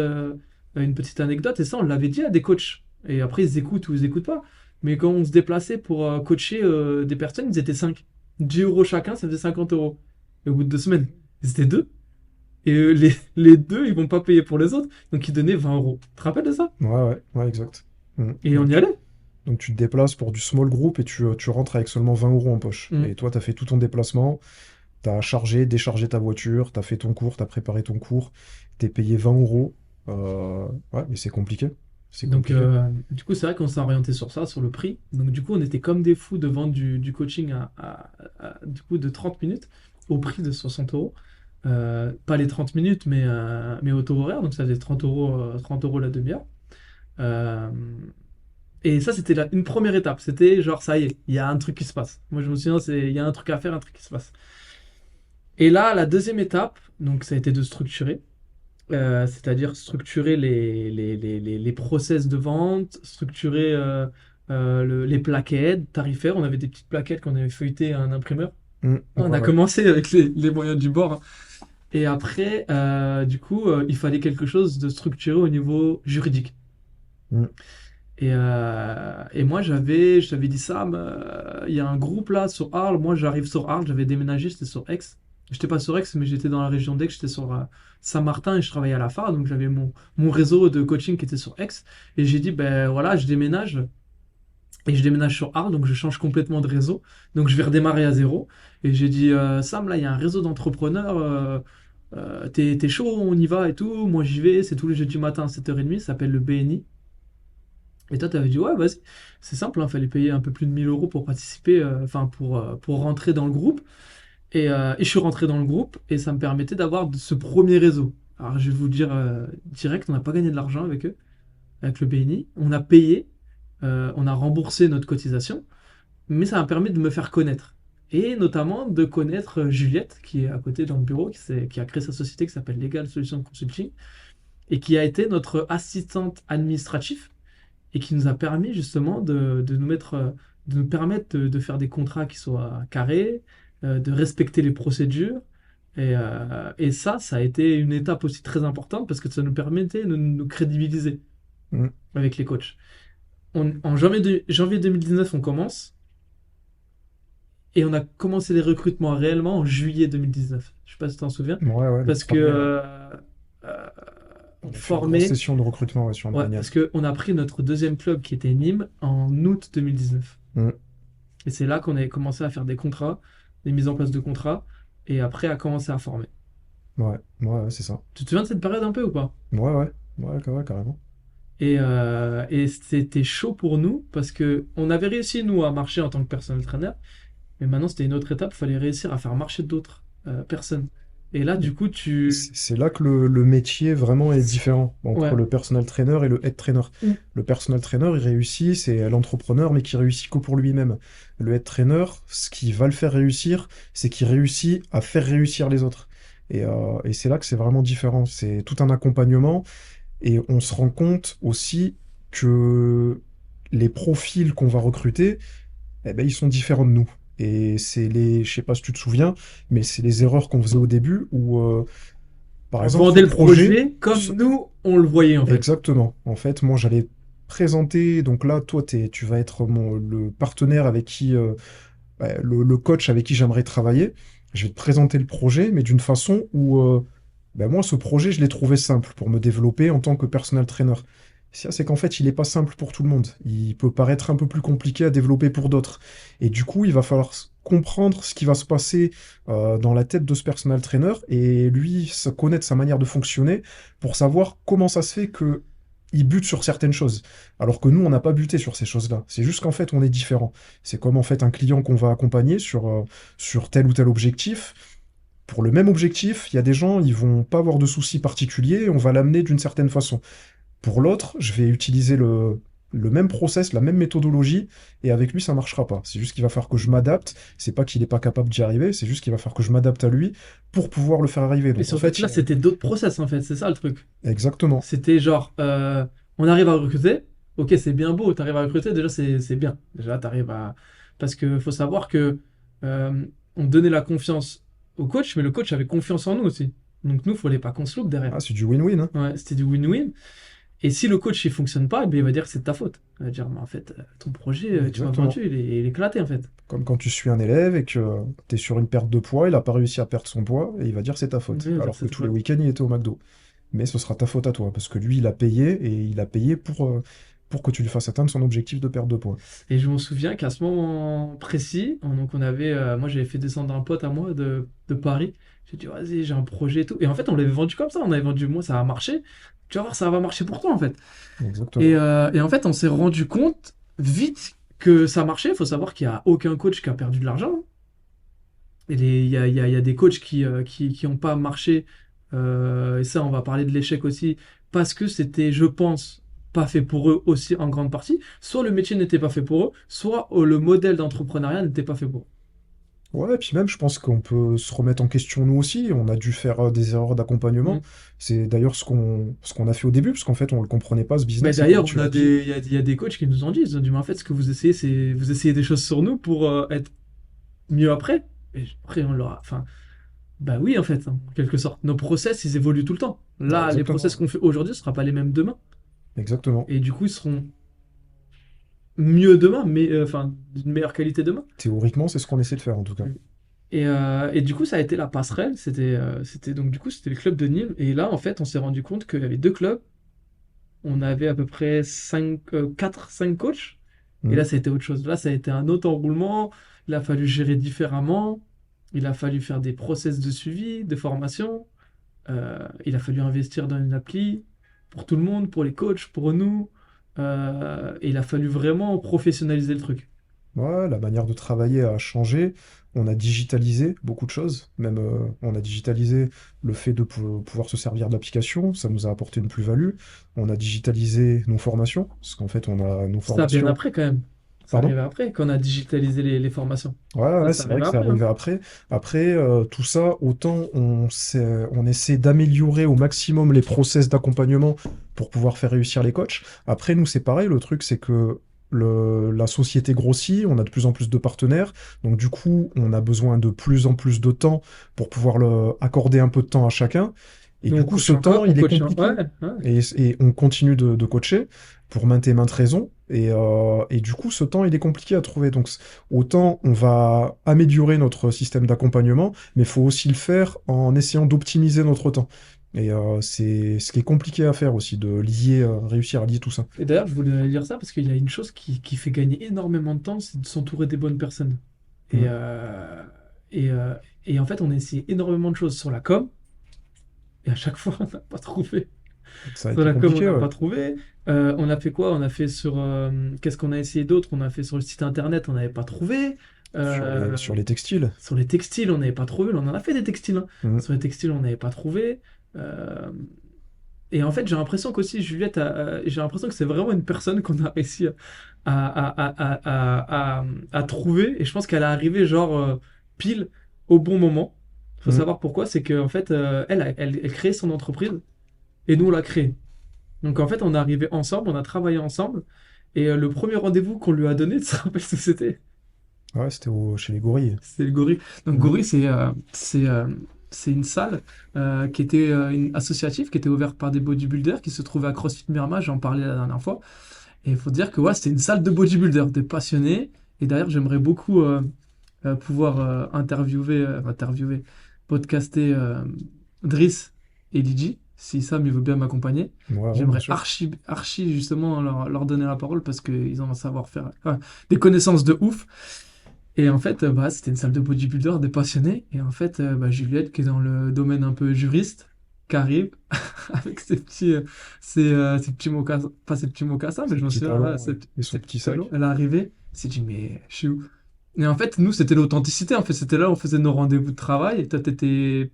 une petite anecdote, et ça on l'avait dit à des coachs, et après ils écoutent ou ils écoutent pas, mais quand on se déplaçait pour coacher des personnes, ils étaient 5. 10 euros chacun, ça faisait 50 euros. Et au bout de 2 semaines, ils étaient deux. Et les deux, ils vont pas payer pour les autres, donc ils donnaient 20 euros. Tu te rappelles de ça? Ouais, ouais, ouais, exact. Mm. Et on y allait. Donc tu te déplaces pour du small group et tu rentres avec seulement 20 euros en poche. Mm. Et toi, tu as fait tout ton déplacement, tu as chargé, déchargé ta voiture, tu as fait ton cours, tu as préparé ton cours, tu es payé 20 euros. Ouais, mais c'est compliqué. C'est Donc, compliqué. du coup, c'est vrai qu'on s'est orienté sur ça, sur le prix. Donc, du coup, on était comme des fous de vendre du coaching du coup, de 30 minutes au prix de 60 euros. Pas les 30 minutes, mais au taux horaire. Donc, ça faisait 30 euros la demi-heure. Euh, et ça, c'était une première étape. C'était genre, ça y est, il y a un truc qui se passe. Moi, je me souviens, il y a un truc à faire, un truc qui se passe. Et là, la deuxième étape, donc, ça a été de structurer. C'est-à-dire structurer les process de vente, structurer les plaquettes tarifaires. On avait des petites plaquettes qu'on avait feuilletées à un imprimeur. Ouais, On a ouais. commencé avec les moyens du bord, hein. Et après, du coup, il fallait quelque chose de structuré au niveau juridique. Mm. Et moi, je t'avais dit ça, il y a un groupe là sur Arles. Moi, j'arrive sur Arles, j'avais déménagé, j'étais sur Aix. J'étais pas sur Aix, mais j'étais dans la région d'Aix, j'étais sur Saint-Martin et je travaillais à la phare. Donc, j'avais mon réseau de coaching qui était sur Aix. Et j'ai dit, ben voilà, je déménage. Et je déménage sur Arles, donc je change complètement de réseau. Donc, je vais redémarrer à zéro. Et j'ai dit, Sam, là, il y a un réseau d'entrepreneurs. T'es chaud, on y va et tout. Moi, j'y vais. C'est tous les jeudis matin à 7h30. Ça s'appelle le BNI. Et toi, t'avais dit, ouais, vas-y, c'est simple, il fallait payer un peu plus de 1000 euros pour participer, enfin, pour rentrer dans le groupe. Et je suis rentré dans le groupe et ça me permettait d'avoir ce premier réseau. Alors, je vais vous dire direct, on n'a pas gagné de l'argent avec eux, avec le BNI. On a payé, on a remboursé notre cotisation, mais ça m'a permis de me faire connaître. Et notamment de connaître Juliette, qui est à côté dans le bureau, qui a créé sa société qui s'appelle Legal Solutions Consulting, et qui a été notre assistante administrative et qui nous a permis justement de nous permettre de faire des contrats qui soient carrés, de respecter les procédures. Et ça a été une étape aussi très importante parce que ça nous permettait de nous crédibiliser Mm. avec les coachs. En janvier 2019, on commence et on a commencé les recrutements réellement en juillet 2019. Je sais pas si tu t'en souviens, Ouais, ouais, le parce que premier, ouais. euh, on On a fait une grosse formait. session de recrutement ouais, sur un Ouais, Brignoles. parce qu'on a pris notre deuxième club qui était Nîmes en août 2019. Mm. Et c'est là qu'on avait commencé à faire des contrats, des mises en place de contrats, et après à commencer à former. Ouais, ouais, ouais, c'est ça. Tu te souviens de cette période un peu ou pas? Ouais, ouais, ouais, ouais, carrément. Et c'était chaud pour nous parce que on avait réussi nous à marcher en tant que personnel trainer, mais maintenant c'était une autre étape, il fallait réussir à faire marcher d'autres personnes. Et là, du coup, tu... C'est là que le métier vraiment est différent entre Ouais. le personal trainer et le head trainer. Le personal trainer, il réussit, c'est l'entrepreneur, mais qui réussit que pour lui-même. Le head trainer, ce qui va le faire réussir, c'est qu'il réussit à faire réussir les autres. Et c'est là que c'est vraiment différent. C'est tout un accompagnement, et on se rend compte aussi que les profils qu'on va recruter, eh ben, ils sont différents de nous. Et c'est je sais pas si tu te souviens, mais c'est les erreurs qu'on faisait au début où par On exemple, vendait ce le projet, projet comme nous, on le voyait, en fait. exactement. En fait, moi, j'allais présenter. Donc là, toi, tu vas être le partenaire avec qui, le coach avec qui j'aimerais travailler. Je vais te présenter le projet, mais d'une façon où, ben moi, ce projet, je l'ai trouvé simple pour me développer en tant que personal trainer. C'est qu'en fait, il n'est pas simple pour tout le monde. Il peut paraître un peu plus compliqué à développer pour d'autres. Et du coup, il va falloir comprendre ce qui va se passer dans la tête de ce personal trainer et lui connaître sa manière de fonctionner pour savoir comment ça se fait que il bute sur certaines choses. Alors que nous, on n'a pas buté sur ces choses-là. C'est juste qu'en fait, on est différent. C'est comme en fait un client qu'on va accompagner sur tel ou tel objectif. Pour le même objectif, il y a des gens, ils vont pas avoir de soucis particuliers, on va l'amener d'une certaine façon. Pour l'autre, je vais utiliser le même process, la même méthodologie, et avec lui, ça marchera pas. C'est juste qu'il va falloir que je m'adapte. C'est pas qu'il est pas capable d'y arriver, c'est juste qu'il va falloir que je m'adapte à lui pour pouvoir le faire arriver. Et Donc en surtout fait, que là, c'était d'autres process, en fait. C'est ça, le truc. exactement. C'était genre, on arrive à recruter. Ok, c'est bien beau, t'arrives à recruter, déjà, c'est bien. Déjà, t'arrives à... Parce que faut savoir que on donnait la confiance au coach, mais le coach avait confiance en nous aussi. Donc nous, fallait pas qu'on se loupe derrière. Ah, c'est du win-win, hein. Ouais, c'était du win-win. Et si le coach il fonctionne pas, eh bien, il va dire que c'est de ta faute. Il va dire, mais en fait, ton projet, tu m'as Exactement. vendu, il est éclaté en fait. Comme quand tu suis un élève et que tu es sur une perte de poids, il n'a pas réussi à perdre son poids, et il va dire c'est ta Oui, faute. il va dire que Alors c'est que ta tous les faute. week-ends, il était au McDo. Mais ce sera ta faute à toi, parce que lui, il a payé, et il a payé pour que tu lui fasses atteindre son objectif de perte de poids. Et je me souviens qu'à ce moment précis, donc on avait, moi j'avais fait descendre un pote à moi de Paris. J'ai dit, vas-y, j'ai un projet et tout. Et en fait, on l'avait vendu comme ça. On avait vendu, moi, ça va marcher. Tu vas voir, ça va marcher pour toi en fait. Exactement. Et en fait, on s'est rendu compte vite que ça marchait. Il faut savoir qu'il n'y a aucun coach qui a perdu de l'argent. Il y a des coachs qui ont pas marché. Et ça, on va parler de l'échec aussi. Parce que c'était, je pense, pas fait pour eux aussi en grande partie. Soit le métier n'était pas fait pour eux, soit le modèle d'entrepreneuriat n'était pas fait pour eux. Ouais, et puis même, je pense qu'on peut se remettre en question nous aussi. On a dû faire des erreurs d'accompagnement. Mm. C'est d'ailleurs ce qu'on a fait au début, parce qu'en fait, on ne le comprenait pas, ce Mais business. Et comme d'ailleurs, tu l'as dit, il y a des coachs qui nous ont dit, ils ont dit, mais en fait, ce que vous essayez, c'est vous essayez des choses sur nous pour être mieux après. Et après, on leur a, enfin, bah oui, en fait, en quelque sorte. Nos process, ils évoluent tout le temps. ouais, Là, les process exactement. qu'on fait aujourd'hui ne seront pas les mêmes demain. Exactement. Et du coup, ils seront mieux demain, mais enfin, d'une meilleure qualité demain. Théoriquement, c'est ce qu'on essaie de faire, en tout cas. Et du coup, ça a été la passerelle. C'était donc du coup, c'était le club de Nîmes. Et là, en fait, on s'est rendu compte qu'il y avait deux clubs. On avait à peu près 4, 5 coachs. Et là, Mhm. ça a été autre chose. Là, ça a été un autre enroulement. Il a fallu gérer différemment. Il a fallu faire des process de suivi, de formation. Il a fallu investir dans une appli pour tout le monde, pour les coachs, pour nous. Et il a fallu vraiment professionnaliser le truc. Ouais, la manière de travailler a changé. On a digitalisé beaucoup de choses. Même, on a digitalisé le fait de pouvoir se servir d'applications. Ça nous a apporté une plus-value. On a digitalisé nos formations, parce qu'en fait, on a nos Ça bien formations. après quand même. Ça Pardon? arrivait après qu'on a digitalisé les formations. Ouais, ouais, Ça c'est vrai arrivait que c'est après, hein. arrivé après. Après, tout ça, autant on essaie d'améliorer au maximum les process d'accompagnement pour pouvoir faire réussir les coachs. Après, nous, c'est pareil. Le truc, c'est que la société grossit, on a de plus en plus de partenaires. Donc, du coup, on a besoin de plus en plus de temps pour pouvoir accorder un peu de temps à chacun. Et Nous du on coup, coach ce encore, temps, on il est coach. Ouais, compliqué. ouais. Et on continue de coacher pour maintes et maintes raisons. Et du coup, ce temps, il est compliqué à trouver. Donc, autant on va améliorer notre système d'accompagnement, mais il faut aussi le faire en essayant d'optimiser notre temps. Et c'est ce qui est compliqué à faire aussi, de lier, réussir à lier tout ça. Et d'ailleurs, je voulais dire ça parce qu'il y a une chose qui fait gagner énormément de temps, c'est de s'entourer des bonnes personnes. Et, Mm. euh, et, euh, et en fait, on a essayé énormément de choses sur la com, et à chaque fois, on n'a pas trouvé. Ça a Sur été la com, on compliqué, n'a ouais. pas trouvé. On a fait quoi? On a fait sur... qu'est-ce qu'on a essayé d'autre? On a fait sur le site internet, on n'avait pas trouvé. Sur les textiles. Sur les textiles, on n'avait pas trouvé. On en a fait des textiles, hein. Mm. Sur les textiles, on n'avait pas trouvé. Euh, et en fait, j'ai l'impression qu'aussi, Juliette, j'ai l'impression que c'est vraiment une personne qu'on a réussi à trouver. Et je pense qu'elle est arrivée, genre, pile au bon moment. Il faut Mm. savoir pourquoi. C'est qu'en fait, elle créait son entreprise et nous, on l'a créée. Donc, en fait, on est arrivé ensemble, on a travaillé ensemble. Et le premier rendez-vous qu'on lui a donné, tu te rappelles ce que c'était? Ouais, c'était chez les gorilles. C'est le Gorille. Donc Mm. Gorille, c'est une salle qui était une associative, qui était ouverte par des bodybuilders, qui se trouvait à CrossFit Mirama, j'en parlais la dernière fois. Et il faut dire que ouais, c'était une salle de bodybuilders, des passionnés. Et d'ailleurs, j'aimerais beaucoup pouvoir interviewer, podcaster Driss et Lydie, si Sam il veut bien m'accompagner. Ouais, ouais, bien J'aimerais sûr. archi justement leur donner la parole parce qu'ils ont un savoir-faire, des connaissances de ouf. Et en fait, bah, c'était une salle de bodybuilder, des passionnés. Et en fait, bah, Juliette, qui est dans le domaine un peu juriste, qui arrive avec ses petits mocassins, pas ses petits mocassins, mais Ses je me petits souviens, voilà, talons et ses son petit petits talons. sac. Elle est arrivée, elle s'est dit, mais je suis où? Et en fait, nous, c'était l'authenticité. En fait, c'était là où on faisait nos rendez-vous de travail. Et toi, tu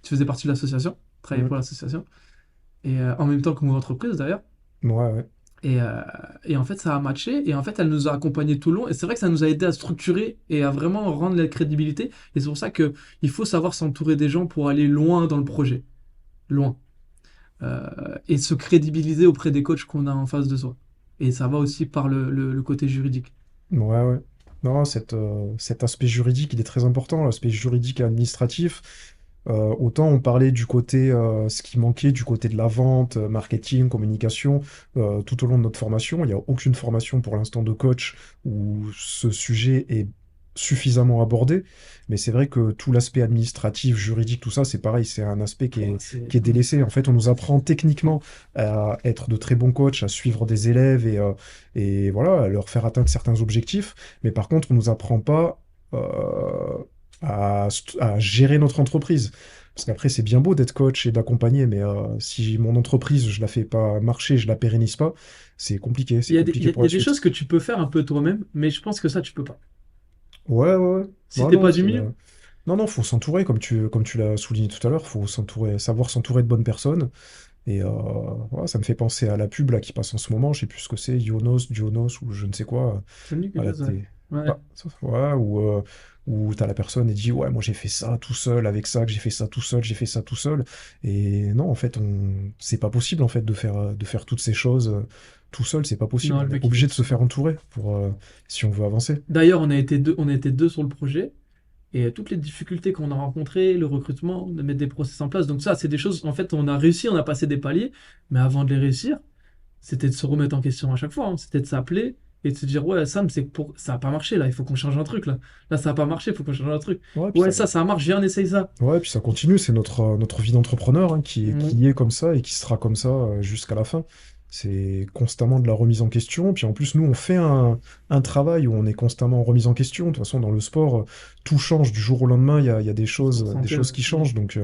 faisais partie de l'association, travaillais Mm. pour l'association. Et en même temps que mon entreprise, d'ailleurs. Ouais, ouais. Et, euh, et en fait, ça a matché. Et en fait, elle nous a accompagnés tout le long. Et c'est vrai que ça nous a aidé à structurer et à vraiment rendre la crédibilité. Et c'est pour ça que il faut savoir s'entourer des gens pour aller loin dans le projet. Loin. Euh, et se crédibiliser auprès des coachs qu'on a en face de soi. Et ça va aussi par le côté juridique. Ouais, ouais. Non, cet aspect juridique, il est très important, l'aspect juridique et administratif. Autant on parlait du côté, ce qui manquait du côté de la vente, marketing, communication, tout au long de notre formation. Il n'y a aucune formation pour l'instant de coach où ce sujet est suffisamment abordé. Mais c'est vrai que tout l'aspect administratif, juridique, tout ça, c'est pareil, c'est un aspect Oh, qui est délaissé. En fait, on nous apprend techniquement à être de très bons coachs, à suivre des élèves et voilà, à leur faire atteindre certains objectifs. Mais par contre, on nous apprend pas à gérer notre entreprise. Parce qu'après, c'est bien beau d'être coach et d'accompagner, mais si mon entreprise, je la fais pas marcher, je la pérennise pas, c'est compliqué il pour y la a des suite. choses que tu peux faire un peu toi-même, mais je pense que ça, tu peux pas. Ouais, ouais, ouais. Si Non, t'es non, pas du milieu. non, non, faut s'entourer, comme tu l'as souligné tout à l'heure, faut s'entourer, savoir s'entourer de bonnes personnes. Et voilà, ça me fait penser à la pub là, qui passe en ce moment, je sais plus ce que c'est, Jonos ou je ne sais quoi, Ça me dit à quelque la chose, ouais. télé. Ouais. Ah, ouais, où t'as la personne et dit, ouais, moi j'ai fait ça tout seul, avec ça, que j'ai fait ça tout seul, j'ai fait ça tout seul. Et non, en fait, c'est pas possible en fait de faire toutes ces choses tout seul, c'est pas possible. Non, le On est mec, il fait obligé de tout se seul. faire entourer pour, si on veut avancer. D'ailleurs, on a été deux sur le projet. Et toutes les difficultés qu'on a rencontrées, le recrutement, de mettre des process en place. Donc ça, c'est des choses, en fait, on a réussi, on a passé des paliers. Mais avant de les réussir, c'était de se remettre en question à chaque fois, hein. C'était de s'appeler et de se dire, ouais, Sam, ça a pas marché, là, il faut qu'on change un truc, là. Là, ça a pas marché, il faut qu'on change un truc. Ouais, puis Ouais, ça, ça marche, viens, on essaye ça. ouais, puis ça continue, c'est notre vie d'entrepreneur hein, Mm. qui est comme ça et qui sera comme ça jusqu'à la fin. C'est constamment de la remise en question. Puis en plus, nous, on fait un travail où on est constamment en remise en question. De toute façon, dans le sport, tout change du jour au lendemain. Il y a Faut se des ressentir, choses qui ouais. changent. Donc,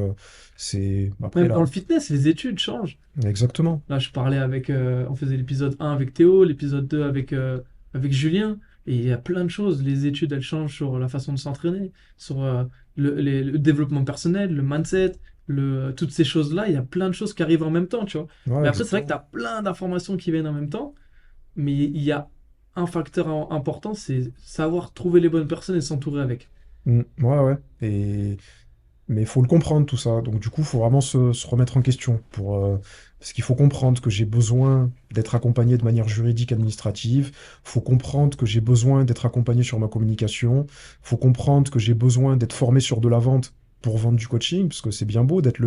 c'est après Même dans là. le fitness, les études changent. Exactement. Là, je parlais on faisait l'épisode 1 avec Théo, l'épisode 2 avec Julien, et il y a plein de choses. Les études, elles changent sur la façon de s'entraîner, sur le développement personnel, le mindset, toutes ces choses-là. Il y a plein de choses qui arrivent en même temps, tu vois. Ouais, Mais après, c'est vrai que tu exactement. as plein d'informations qui viennent en même temps, mais il y a un facteur important, c'est savoir trouver les bonnes personnes et s'entourer avec. Ouais, ouais. Mais il faut le comprendre tout ça. Donc du coup, il faut vraiment se remettre en question parce qu'il faut comprendre que j'ai besoin d'être accompagné de manière juridique administrative. Il faut comprendre que j'ai besoin d'être accompagné sur ma communication. Il faut comprendre que j'ai besoin d'être formé sur de la vente pour vendre du coaching, parce que c'est bien beau d'être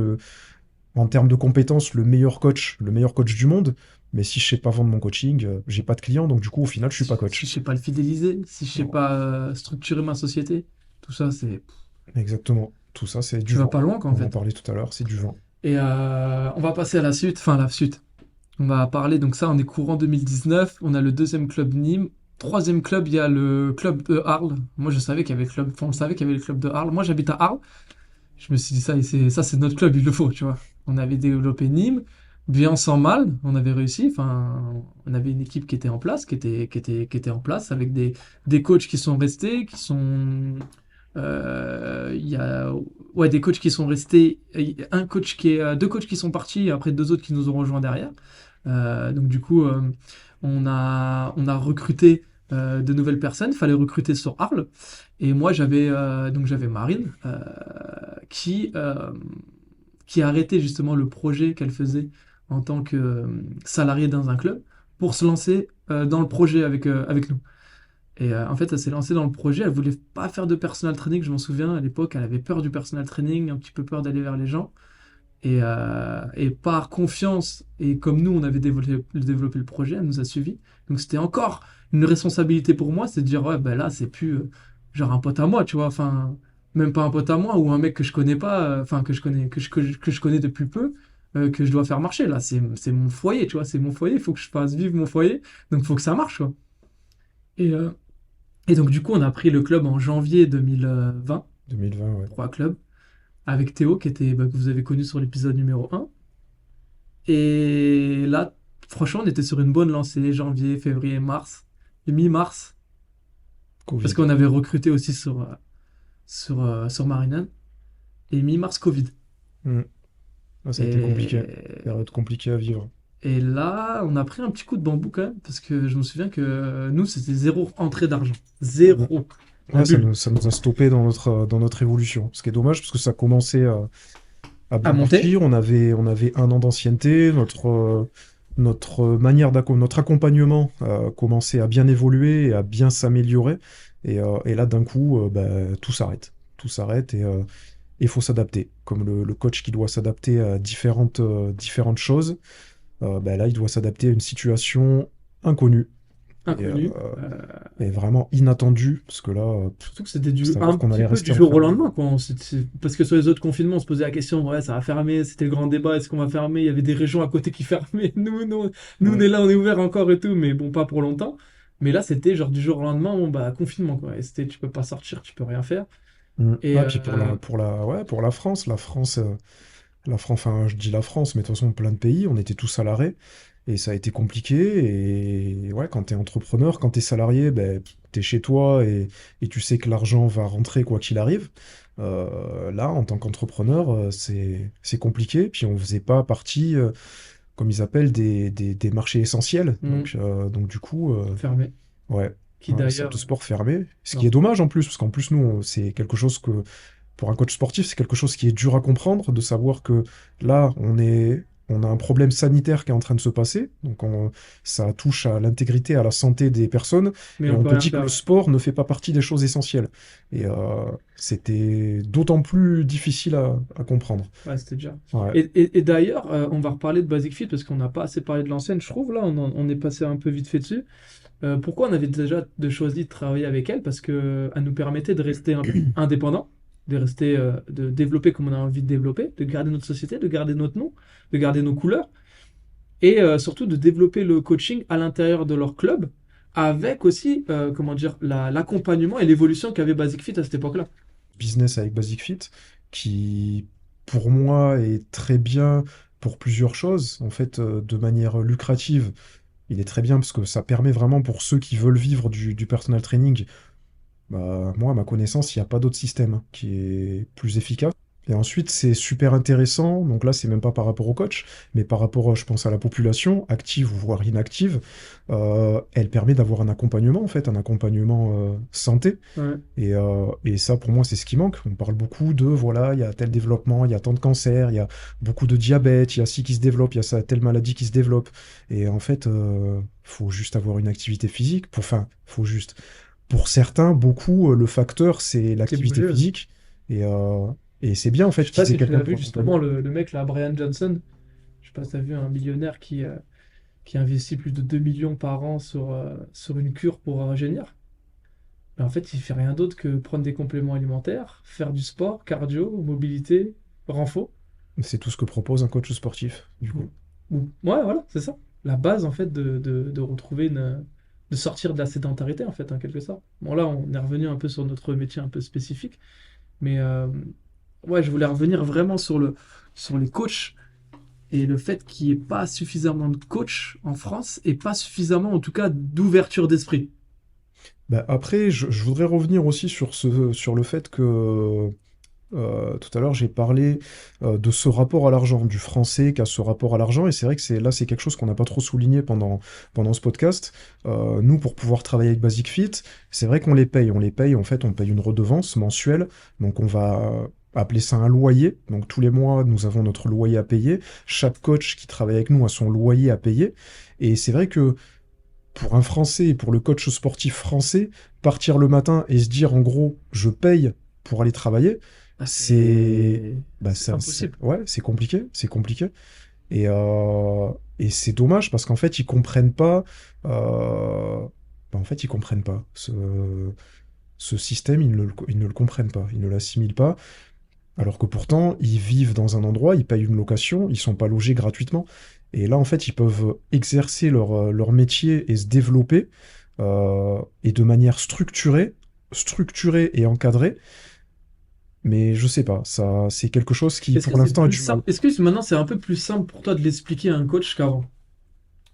en termes de compétences, le meilleur coach du monde. Mais si je sais pas vendre mon coaching, j'ai pas de clients, donc du coup, au final, je suis pas Si coach. je sais pas le fidéliser, si je sais Non. pas structurer ma société, tout ça, c'est... Exactement. Tout ça, c'est du Tu vas vent. pas loin, quoi, en On en fait. parlait tout à l'heure, c'est du vent. Et on va passer à la suite, enfin la suite. On va parler, donc ça, on est courant 2019, on a le deuxième club Nîmes. Troisième club, il y a le club de Arles. Moi, je savais qu'il y avait le club, enfin, on savait qu'il y avait le club de Arles. Moi, j'habite à Arles. Je me suis dit, ça, c'est notre club, il le faut, tu vois. On avait développé Nîmes. bien sans mal, on avait réussi. Enfin, on avait une équipe qui était en place, qui était en place, avec des coachs qui sont restés, qui sont... il y a ouais, des coachs qui sont restés, un coach qui est, deux coachs qui sont partis, et après deux autres qui nous ont rejoints derrière. Donc du coup, on a recruté de nouvelles personnes. Il fallait recruter sur Arles. Et moi, j'avais Marine qui, qui a arrêté justement le projet qu'elle faisait en tant que salariée dans un club pour se lancer dans le projet avec nous. Et en fait, elle s'est lancée dans le projet. Elle voulait pas faire de personal training, je m'en souviens. À l'époque, elle avait peur du personal training, un petit peu peur d'aller vers les gens. Et par confiance, et comme nous, on avait développé le projet, elle nous a suivis. Donc c'était encore une responsabilité pour moi, c'est de dire, ouais, ben là, c'est plus genre un pote à moi, tu vois. Enfin, même pas un pote à moi ou un mec que je connais pas, enfin, que je connais depuis peu, que je dois faire marcher. Là, c'est mon foyer, tu vois. C'est mon foyer, il faut que je fasse vivre mon foyer. Donc il faut que ça marche, quoi. Et, euh, et donc, du coup, on a pris le club en janvier 2020, 2020, ouais. 3 clubs, avec Théo, que vous avez connu sur l'épisode numéro 1. Et là, franchement, on était sur une bonne lancée, janvier, février, mars, et mi-mars, parce Covid. qu'on avait recruté aussi sur Marinan, et mi-mars, Covid. Mm. Ah, ça a été compliqué. Et, Période compliquée à vivre. et là, on a pris un petit coup de bambou quand même, parce que je me souviens que nous, c'était zéro entrée d'argent. Mm. Zéro. La Ouais, bulle. ça nous a stoppé dans notre évolution. Ce qui est dommage parce que ça commençait à À bien monter. partir. On avait un an d'ancienneté. Notre accompagnement commençait à bien évoluer et à bien s'améliorer. Et là, d'un coup, bah, tout s'arrête. Tout s'arrête et il faut s'adapter. Comme le coach qui doit s'adapter à différentes choses, bah, là, il doit s'adapter à une situation inconnue et, Inconnu. et vraiment inattendue. Parce que là, Surtout que c'était savoir un qu'on petit allait peu rester du jour au enfermé. lendemain, quoi. Parce que sur les autres confinements, on se posait la question, ouais, ça va fermer, c'était le grand débat, est-ce qu'on va fermer? Il y avait des régions à côté qui fermaient. Nous, on Mm. est là, on est ouvert encore et tout, mais bon, pas pour longtemps. Mais là, c'était genre du jour au lendemain, bon, bah, confinement, quoi. Et c'était, tu peux pas sortir, tu peux rien faire. Mm. Et Ah, puis pour la France, enfin, je dis la France, mais de toute façon, plein de pays, on était tous à l'arrêt et ça a été compliqué. Et ouais, quand t'es entrepreneur, quand t'es salarié, ben, t'es chez toi et tu sais que l'argent va rentrer quoi qu'il arrive. Là, en tant qu'entrepreneur, c'est compliqué. Puis on faisait pas partie, comme ils appellent, des marchés essentiels. hum, Donc du coup, fermé. ouais, Qui salle d'ailleurs, de sport fermée. Ce qui est non. dommage en plus, parce qu'en plus, nous, c'est quelque chose que pour un coach sportif, c'est quelque chose qui est dur à comprendre, de savoir que là, on a un problème sanitaire qui est en train de se passer, ça touche à l'intégrité, à la santé des personnes, Mais et on on peut te rien dit que faire, le ouais. sport ne fait pas partie des choses essentielles. Et c'était d'autant plus difficile à comprendre. Ouais, c'était déjà. Ouais. Et d'ailleurs, on va reparler de Basic Fit parce qu'on n'a pas assez parlé de l'ancienne, je trouve. Là, on est passé un peu vite fait dessus. Pourquoi on avait déjà choisi de travailler avec elle? Parce que elle nous permettait de rester indépendant, de rester, de développer comme on a envie de développer, de garder notre société, de garder notre nom, de garder nos couleurs, et surtout de développer le coaching à l'intérieur de leur club, avec aussi, comment dire, l'accompagnement et l'évolution qu'avait Basic Fit à cette époque-là. Business avec Basic Fit, qui pour moi est très bien pour plusieurs choses, en fait, de manière lucrative. Il est très bien parce que ça permet vraiment pour ceux qui veulent vivre du personal training. Bah, moi, à ma connaissance, il n'y a pas d'autre système qui est plus efficace. Et ensuite, c'est super intéressant. Donc là, c'est même pas par rapport au coach, mais par rapport, je pense, à la population, active ou voire inactive. Elle permet d'avoir un accompagnement, en fait, un accompagnement santé. Ouais. Et ça, pour moi, c'est ce qui manque. On parle beaucoup de, voilà, il y a tel développement, il y a tant de cancers, il y a beaucoup de diabète, il y a ci qui se développe, il y a ça, telle maladie qui se développe. Et en fait, faut juste avoir une activité physique. Faut juste. Pour certains, beaucoup, le facteur, c'est C'est l'activité bougé, ouais. physique. Et, euh, et c'est bien, en Je fait, sais pas qu'ils aient si tu quelqu'un l'as vu pour accompagner. justement, le mec là, Brian Johnson. Je sais pas si tu as vu un millionnaire qui investit plus de 2 millions par an sur une cure pour rajeunir. Mais en fait, il fait rien d'autre que prendre des compléments alimentaires, faire du sport, cardio, mobilité, renfo. C'est tout ce que propose un coach sportif, du coup. Ouais, voilà, c'est ça. La base, en fait, de retrouver de sortir de la sédentarité, en fait, en quelque sorte. Bon, là, on est revenu un peu sur notre métier un peu spécifique, mais ouais, je voulais revenir vraiment sur les coachs et le fait qu'il n'y ait pas suffisamment de coachs en France et pas suffisamment, en tout cas, d'ouverture d'esprit. Bah, après, je voudrais revenir aussi sur le fait que tout à l'heure j'ai parlé de ce rapport à l'argent, du français qui a ce rapport à l'argent, et c'est vrai que c'est quelque chose qu'on n'a pas trop souligné pendant ce podcast. Nous, pour pouvoir travailler avec Basic Fit, c'est vrai qu'on les paye, en fait, on paye une redevance mensuelle, donc on va appeler ça un loyer, donc tous les mois nous avons notre loyer à payer, chaque coach qui travaille avec nous a son loyer à payer, et c'est vrai que pour un Français et pour le coach sportif français, partir le matin et se dire en gros, je paye pour aller travailler, Ah, c'est bah c'est ça, impossible. ouais, c'est compliqué. Et c'est dommage parce qu'en fait, ils comprennent pas. En fait, ils comprennent pas ce système, ils ne le comprennent pas, ils ne l'assimilent pas. Alors que pourtant, ils vivent dans un endroit, ils payent une location, ils sont pas logés gratuitement. Et là, en fait, ils peuvent exercer leur métier et se développer, et de manière structurée et encadrée. Mais je sais pas, ça, c'est quelque chose qui, Est-ce que pour c'est l'instant, a plus du mal. simple? Est-ce que maintenant c'est un peu plus simple pour toi de l'expliquer à un coach qu'avant?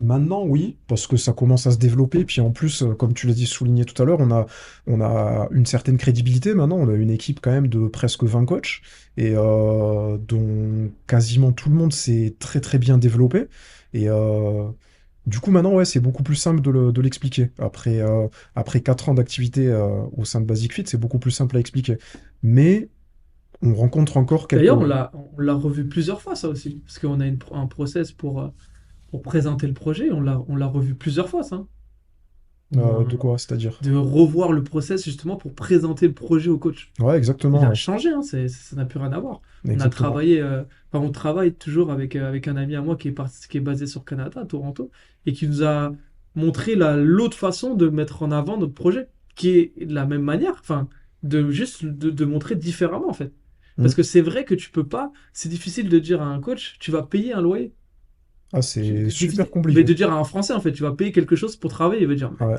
Maintenant, oui, parce que ça commence à se développer. Puis en plus, comme tu l'as dit, souligné tout à l'heure, on a une certaine crédibilité maintenant. On a une équipe quand même de presque 20 coachs et dont quasiment tout le monde s'est très très bien développé. Et du coup, maintenant, ouais, c'est beaucoup plus simple de l'expliquer. Après 4 ans d'activité au sein de Basic Fit, c'est beaucoup plus simple à expliquer. Mais on rencontre encore quelques... D'ailleurs, on l'a revu plusieurs fois, ça aussi. Parce qu'on a un process pour présenter le projet. On l'a revu plusieurs fois, ça. De quoi, c'est-à-dire? De revoir le process justement pour présenter le projet au coach. Ouais, Il exactement, a ouais. changé, hein, ça n'a plus rien à voir. On a Exactement. travaillé, on travaille toujours avec un ami à moi qui est basé sur Canada, à Toronto, et qui nous a montré l'autre façon de mettre en avant notre projet, qui est de la même manière, enfin, de montrer différemment en fait. Parce Mm. que c'est vrai que tu peux pas, c'est difficile de dire à un coach, tu vas payer un loyer. Ah, c'est super Mais compliqué. de dire à un Français, en fait, tu vas payer quelque chose pour travailler, il va dire, mais Ouais.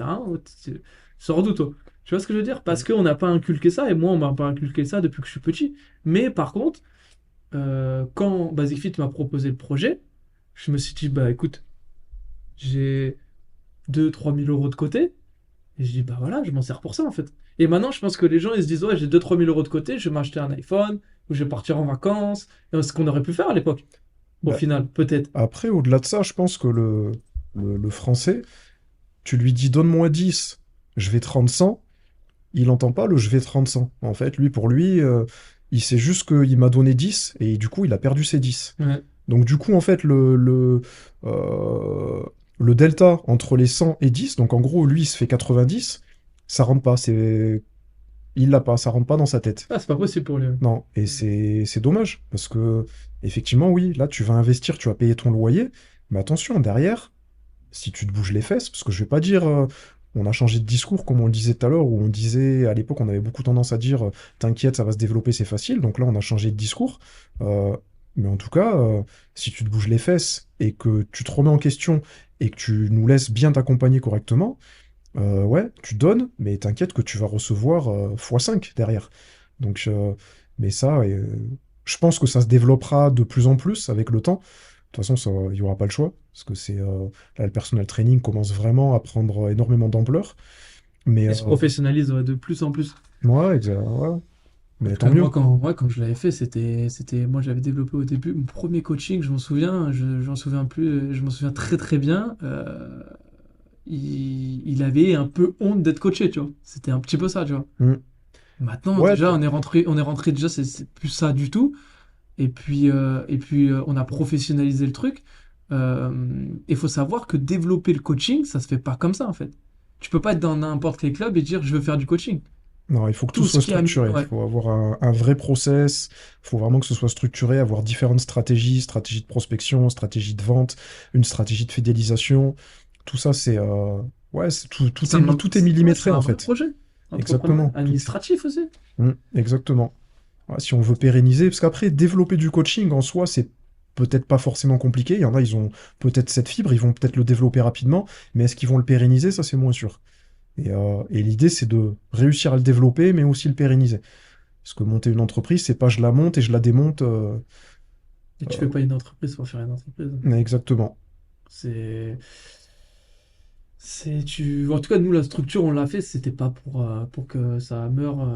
tu sors d'où toi? Tu vois ce que je veux dire? Parce qu'on n'a pas inculqué ça, et moi, on m'a pas inculqué ça depuis que je suis petit. Mais par contre, quand Basic Fit m'a proposé le projet, je me suis dit, bah écoute, j'ai 2 000 à 3 000 euros de côté, et je dis, bah voilà, je m'en sers pour ça, en fait. Et maintenant, je pense que les gens, ils se disent, ouais, j'ai 2 000 à 3 000 euros de côté, je vais m'acheter un iPhone, ou je vais partir en vacances, et ce qu'on aurait pu faire à l'époque, au Bah, final, peut-être. après, au-delà de ça, je pense que le français, tu lui dis donne-moi 10, je vais te rendre 100, il entend pas le je vais te rendre 100. En fait, pour lui, il sait juste qu'il m'a donné 10 et du coup, il a perdu ses 10. Ouais. Donc, du coup, en fait, euh, le delta entre les 100 et 10, donc en gros, lui, il se fait 90, ça rentre pas. Il l'a pas, ça rentre pas dans sa tête. Ah, c'est pas possible pour lui. Non, et c'est dommage, parce que, effectivement, oui, là, tu vas investir, tu vas payer ton loyer, mais attention, derrière, si tu te bouges les fesses, parce que je vais pas dire, on a changé de discours, comme on le disait tout à l'heure, où on disait, à l'époque, on avait beaucoup tendance à dire, t'inquiète, ça va se développer, c'est facile, donc là, on a changé de discours, euh, mais en tout cas, si tu te bouges les fesses, et que tu te remets en question, et que tu nous laisses bien t'accompagner correctement, ouais, tu donnes, mais t'inquiète que tu vas recevoir x5 derrière. Donc, mais ça, je pense que ça se développera de plus en plus avec le temps. De toute façon, il n'y aura pas le choix, parce que là, le personal training commence vraiment à prendre énormément d'ampleur. Mais Il se professionnalise ouais, de plus en plus. ouais, ouais, En mais tout tant cas, mieux. moi, quand je l'avais fait, moi, j'avais développé au début mon premier coaching, je m'en souviens, je m'en souviens plus, je m'en souviens très très bien. Il avait un peu honte d'être coaché, tu vois. C'était un petit peu ça, tu vois. Mm. Maintenant, Ouais, déjà, on est rentré déjà, c'est plus ça du tout. Et puis, on a professionnalisé le truc. Il faut savoir que développer le coaching, ça se fait pas comme ça, en fait. Tu peux pas être dans n'importe quel club et dire, je veux faire du coaching. non, il faut que tout Tout ce soit qui a mis, structuré. Il ouais. faut avoir un vrai process. Il faut vraiment que ce soit structuré, avoir différentes stratégies, stratégie de prospection, stratégie de vente, une stratégie de fidélisation. Tout ça, ouais, tout, C'est tout est un, tout est ouais, c'est millimétré un en vrai fait. projet entrepreneurial, Exactement. administratif aussi. Exactement. Ouais, si on veut pérenniser, parce qu'après, développer du coaching en soi, c'est peut-être pas forcément compliqué. Il y en a, ils ont peut-être cette fibre, ils vont peut-être le développer rapidement, mais est-ce qu'ils vont le pérenniser? Ça, c'est moins sûr. Et l'idée, c'est de réussir à le développer, mais aussi le pérenniser. Parce que monter une entreprise, c'est pas je la monte et je la démonte. Et tu fais pas une entreprise pour faire une entreprise. Exactement. C'est, En tout cas, nous, la structure, on l'a fait, c'était pas pour que ça meure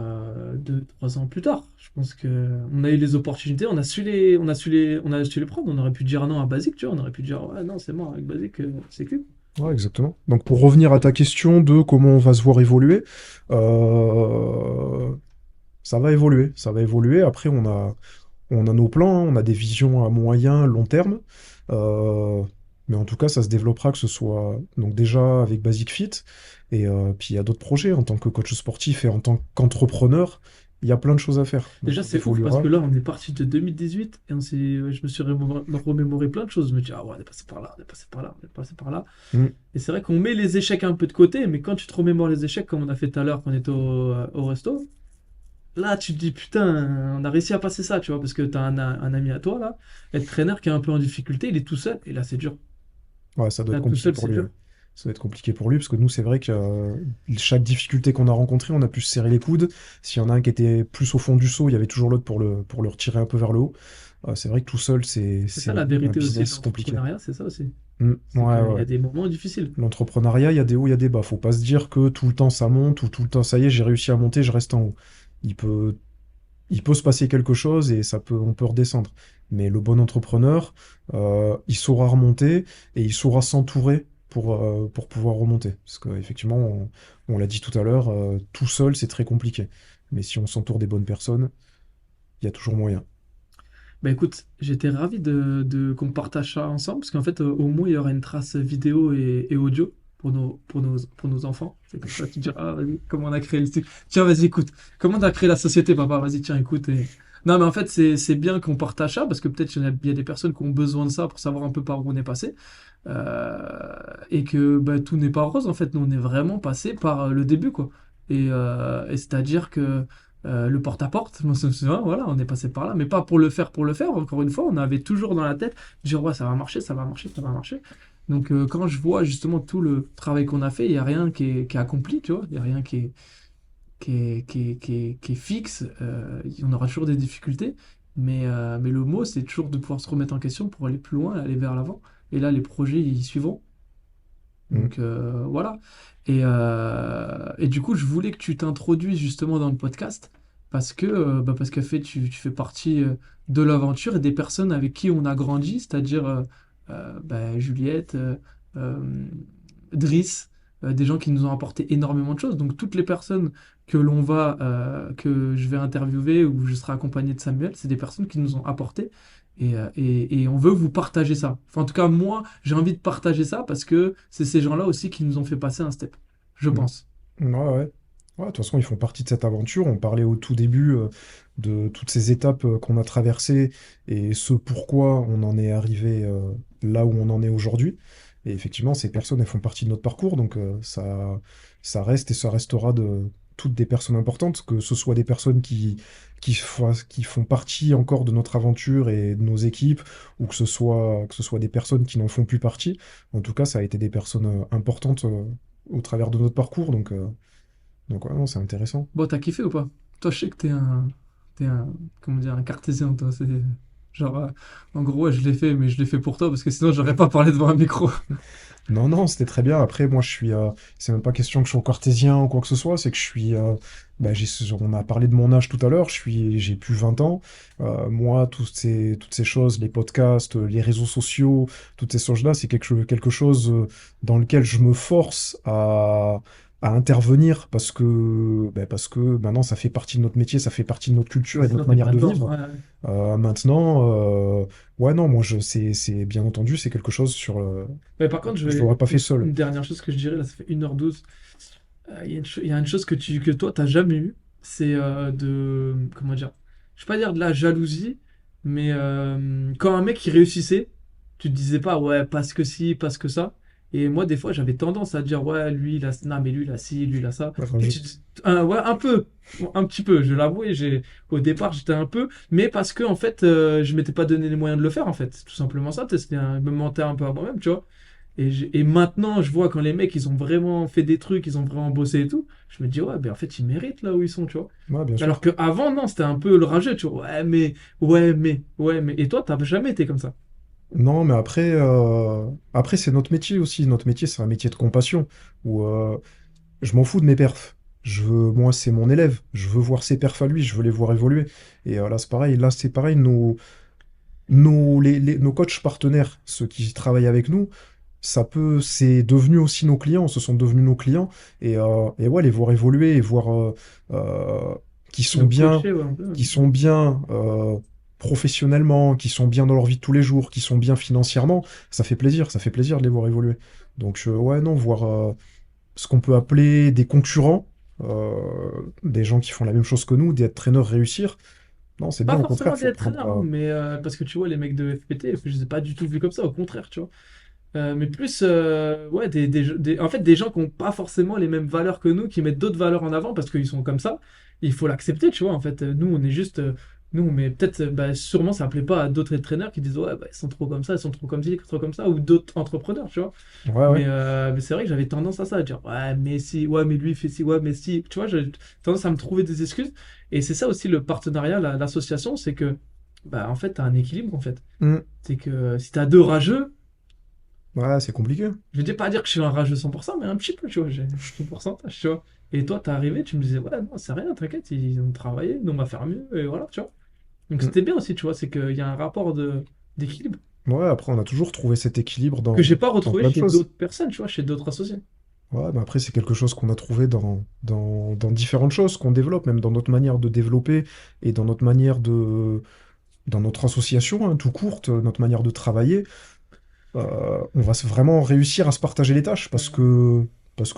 2, 3 ans plus tard. Je pense que on a eu les opportunités, on a su les prendre. On aurait pu dire non à Basic, tu vois, on aurait pu dire ouais, non, c'est mort avec Basic, c'est cul. Ouais, exactement. Donc pour revenir à ta question de comment on va se voir évoluer, euh, ça va évoluer, ça va évoluer. Après, on a nos plans, hein, on a des visions à moyen, long terme. Euh, mais en tout cas, ça se développera, que ce soit donc déjà avec Basic Fit, et puis il y a d'autres projets en tant que coach sportif et en tant qu'entrepreneur, il y a plein de choses à faire. Donc Déjà, on c'est ouf parce que évoluera. là, on est parti de 2018 et je me suis remémoré plein de choses. Je me dis, ah ouais, on est passé par là, on est passé par là, on est passé par là. Mm. Et c'est vrai qu'on met les échecs un peu de côté, mais quand tu te remémores les échecs, comme on a fait tout à l'heure quand on était au resto, là, tu te dis, putain, on a réussi à passer ça, tu vois, parce que t'as un ami à toi, là, être traîneur qui est un peu en difficulté, il est tout seul, et là, c'est dur. Ouais, ça doit être Là, tout compliqué seul, pour c'est lui, dur. ouais. Ça doit être compliqué pour lui, parce que nous, c'est vrai que chaque difficulté qu'on a rencontrée, on a pu se serrer les coudes. S'il y en a un qui était plus au fond du seau, il y avait toujours l'autre pour le retirer un peu vers le haut. C'est vrai que tout seul, c'est C'est ça c'est la un vérité aussi de business compliqué. l'entrepreneuriat, c'est ça aussi. Ouais, C'est ouais, qu'il y a ouais. des moments difficiles. L'entrepreneuriat, il y a des hauts, il y a des bas. Faut pas se dire que tout le temps ça monte ou tout le temps ça y est, j'ai réussi à monter, je reste en haut. Il peut, il peut se passer quelque chose et on peut redescendre. Mais le bon entrepreneur, il saura remonter et il saura s'entourer pour pouvoir remonter. Parce qu'effectivement, on l'a dit tout à l'heure, tout seul, c'est très compliqué. Mais si on s'entoure des bonnes personnes, il y a toujours moyen. Bah écoute, j'étais ravi qu'on partage ça ensemble, parce qu'en fait, au moins, il y aura une trace vidéo et audio pour nos enfants. C'est comme ça, tu diras, ah, vas-y, comment on a créé le truc. Tiens, vas-y, écoute. Comment on a créé la société, papa? Vas-y, tiens, écoute. Non, mais en fait, c'est bien qu'on partage ça, parce que peut-être il y a des personnes qui ont besoin de ça pour savoir un peu par où on est passé. Et que bah, tout n'est pas rose, en fait. Nous, on est vraiment passé par le début, quoi. Et c'est-à-dire que le porte-à-porte, moi, ça me souvient, voilà, on est passé par là, mais pas pour le faire, encore une fois, on avait toujours dans la tête, dire, ouais, ça va marcher, ça va marcher, ça va marcher. Donc, quand je vois justement tout le travail qu'on a fait, il n'y a rien qui est accompli, tu vois, il n'y a rien qui est fixe, on aura toujours des difficultés, mais le mot, c'est toujours de pouvoir se remettre en question pour aller plus loin, aller vers l'avant. Et là, les projets, ils suivront. Mm. Donc voilà. Et du coup, je voulais que tu t'introduises justement dans le podcast parce qu'en fait, tu fais partie de l'aventure et des personnes avec qui on a grandi, c'est-à-dire bah, Juliette, euh, Driss, des gens qui nous ont apporté énormément de choses. Donc toutes les personnes que je vais interviewer ou je serai accompagné de Samuel, c'est des personnes qui nous ont apporté et on veut vous partager ça. Enfin, en tout cas, moi, j'ai envie de partager ça parce que c'est ces gens-là aussi qui nous ont fait passer un step, je Mm. pense. Ouais, ouais. Ouais, de toute façon, ils font partie de cette aventure. On parlait au tout début de toutes ces étapes qu'on a traversées et ce pourquoi on en est arrivé là où on en est aujourd'hui. Et effectivement, ces personnes, elles font partie de notre parcours, donc ça reste et ça restera de toutes des personnes importantes, que ce soit des personnes qui font partie encore de notre aventure et de nos équipes, ou que ce soit des personnes qui n'en font plus partie. En tout cas, ça a été des personnes importantes au travers de notre parcours, donc ouais, non, c'est intéressant. Bon, t'as kiffé ou pas? Toi, je sais que comment dire, un cartésien, toi. C'est genre, en gros, ouais, je l'ai fait, mais je l'ai fait pour toi parce que sinon, j'aurais pas parlé devant un micro. Non, non, c'était très bien. Après, moi, c'est même pas question que je sois cartésien ou quoi que ce soit, c'est que je suis. Bah, on a parlé de mon âge tout à l'heure, j'ai plus 20 ans. Moi, toutes ces choses, les podcasts, les réseaux sociaux, toutes ces choses-là, c'est quelque chose dans lequel je me force à intervenir parce que maintenant, ça fait partie de notre métier, ça fait partie de notre culture et de Sinon, notre t'es manière pas de dedans. vivre. Ouais. Maintenant, ouais, non, moi, c'est bien entendu, c'est quelque chose Mais par contre, je l'aurais pas fait une seul. dernière chose que je dirais, là, ça fait 1h12. Il y a une chose que toi, t'as jamais eu, c'est comment dire, je vais pas dire de la jalousie, mais quand un mec il réussissait, tu te disais pas, ouais, parce que si, parce que ça. Et moi, des fois, j'avais tendance à dire, ouais, lui, il a, non, mais lui, il a ci, lui, il a ça. Et Rageux. ouais, un peu, un petit peu, je l'avoue, au départ, j'étais un peu, mais parce que, en fait, je m'étais pas donné les moyens de le faire, en fait. C'est tout simplement ça, c'était me mentais un peu à moi-même, tu vois. Et maintenant, je vois quand les mecs, ils ont vraiment fait des trucs, ils ont vraiment bossé et tout, je me dis, ouais, ben en fait, ils méritent là où ils sont, tu vois. Ouais, bien Alors sûr. que avant non, c'était un peu le rageux, tu vois. Ouais, mais. Et toi, t'as jamais été comme ça. Non, mais après c'est notre métier aussi. Notre métier, c'est un métier de compassion où je m'en fous de mes perfs. Moi, c'est mon élève. Je veux voir ses perfs à lui. Je veux les voir évoluer. Et là, c'est pareil. Là, c'est pareil. Nos coachs partenaires, ceux qui travaillent avec nous, c'est devenu aussi nos clients. Ce sont devenus nos clients. Et ouais, les voir évoluer et voir euh, qu'ils sont Nous bien, coacher, ouais, un peu. qui sont bien professionnellement, qui sont bien dans leur vie de tous les jours, qui sont bien financièrement, ça fait plaisir de les voir évoluer. Donc ouais, non, voir ce qu'on peut appeler des concurrents, des gens qui font la même chose que nous, des traîneurs réussir, non, c'est bien, Pas au contraire, forcément faut des prendre... entraîneurs, hein, mais parce que tu vois, les mecs de FPT, je les ai pas du tout vus comme ça, au contraire, tu vois. Mais plus, ouais, en fait, des gens qui n'ont pas forcément les mêmes valeurs que nous, qui mettent d'autres valeurs en avant parce qu'ils sont comme ça. Il faut l'accepter, tu vois. En fait, nous, on est juste. Nous, mais peut-être, bah, sûrement, ça plaît pas à d'autres entraîneurs qui disent, ouais, bah, ils sont trop comme ça, ils sont trop comme ci, trop comme ça, ou d'autres entrepreneurs, tu vois. Ouais, ouais. Mais c'est vrai que j'avais tendance à ça, à dire, ouais, mais si, ouais, mais lui, il fait ci, ouais, mais si. Tu vois, j'ai tendance à me trouver des excuses. Et c'est ça aussi le partenariat, l'association, c'est que, bah, en fait, t'as un équilibre, en fait. Hmm. C'est que si t'as deux rageux, Ouais, c'est compliqué. je vais pas dire que je suis un rageux 100%, mais un petit peu, tu vois, j'ai un pourcentage, tu vois. Et toi, t'es arrivé, tu me disais, ouais, non, c'est rien, t'inquiète, ils ont travaillé, nous, on va faire mieux, et voilà, tu vois. Donc Hmm. c'était bien aussi, tu vois, c'est qu'il y a un rapport d'équilibre Ouais, après, on a toujours trouvé cet équilibre que j'ai pas dans retrouvé plein de chez choses. d'autres personnes, tu vois, chez d'autres associés. Ouais, mais après, c'est quelque chose qu'on a trouvé dans différentes choses qu'on développe, même dans notre manière de développer et dans notre association, hein, tout courte, notre manière de travailler. On va vraiment réussir à se partager les tâches parce que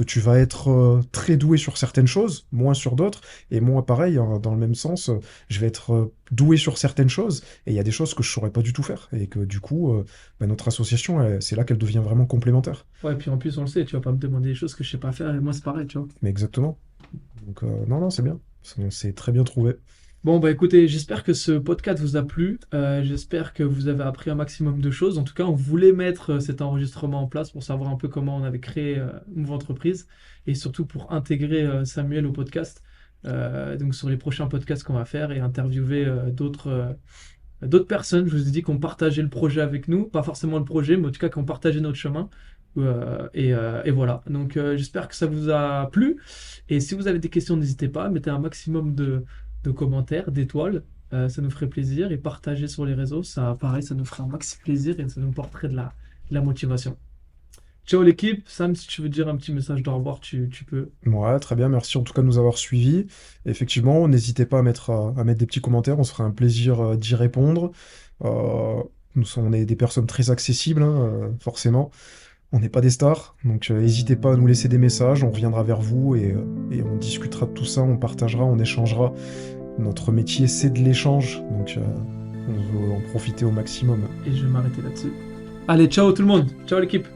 tu vas être très doué sur certaines choses, moins sur d'autres, et moi, pareil, hein, dans le même sens, je vais être doué sur certaines choses, et il y a des choses que je saurais pas du tout faire, et que du coup, bah, notre association, c'est là qu'elle devient vraiment complémentaire. Ouais, et puis en plus, on le sait, tu vas pas me demander des choses que je sais pas faire, et moi, c'est pareil, tu vois. Mais exactement. Donc, non, non, c'est bien. C'est très bien trouvé. Bon, bah écoutez, j'espère que ce podcast vous a plu. J'espère que vous avez appris un maximum de choses. En tout cas, on voulait mettre cet enregistrement en place pour savoir un peu comment on avait créé Move Entreprise et surtout pour intégrer Samuel au podcast. Donc sur les prochains podcasts qu'on va faire et interviewer d'autres personnes. Je vous ai dit qu'on partageait le projet avec nous, pas forcément le projet, mais en tout cas qu'on partageait notre chemin. Et voilà. Donc j'espère que ça vous a plu. Et si vous avez des questions, n'hésitez pas, mettez un maximum de commentaires, d'étoiles. Ça nous ferait plaisir. Et partagez sur les réseaux, ça, pareil, ça nous ferait un maxi plaisir et ça nous porterait de la motivation. Ciao l'équipe. Sam, si tu veux dire un petit message d'au revoir, tu peux. Ouais, très bien, merci en tout cas de nous avoir suivis. Effectivement, n'hésitez pas à mettre des petits commentaires, on se fera un plaisir d'y répondre. Euh, on est des personnes très accessibles, hein, forcément. On n'est pas des stars, donc n'hésitez pas à nous laisser des messages, on reviendra vers vous et on discutera de tout ça, on partagera, on échangera. Notre métier, c'est de l'échange, donc on veut en profiter au maximum. Et je vais m'arrêter là-dessus. Allez, ciao tout le monde. Ciao l'équipe.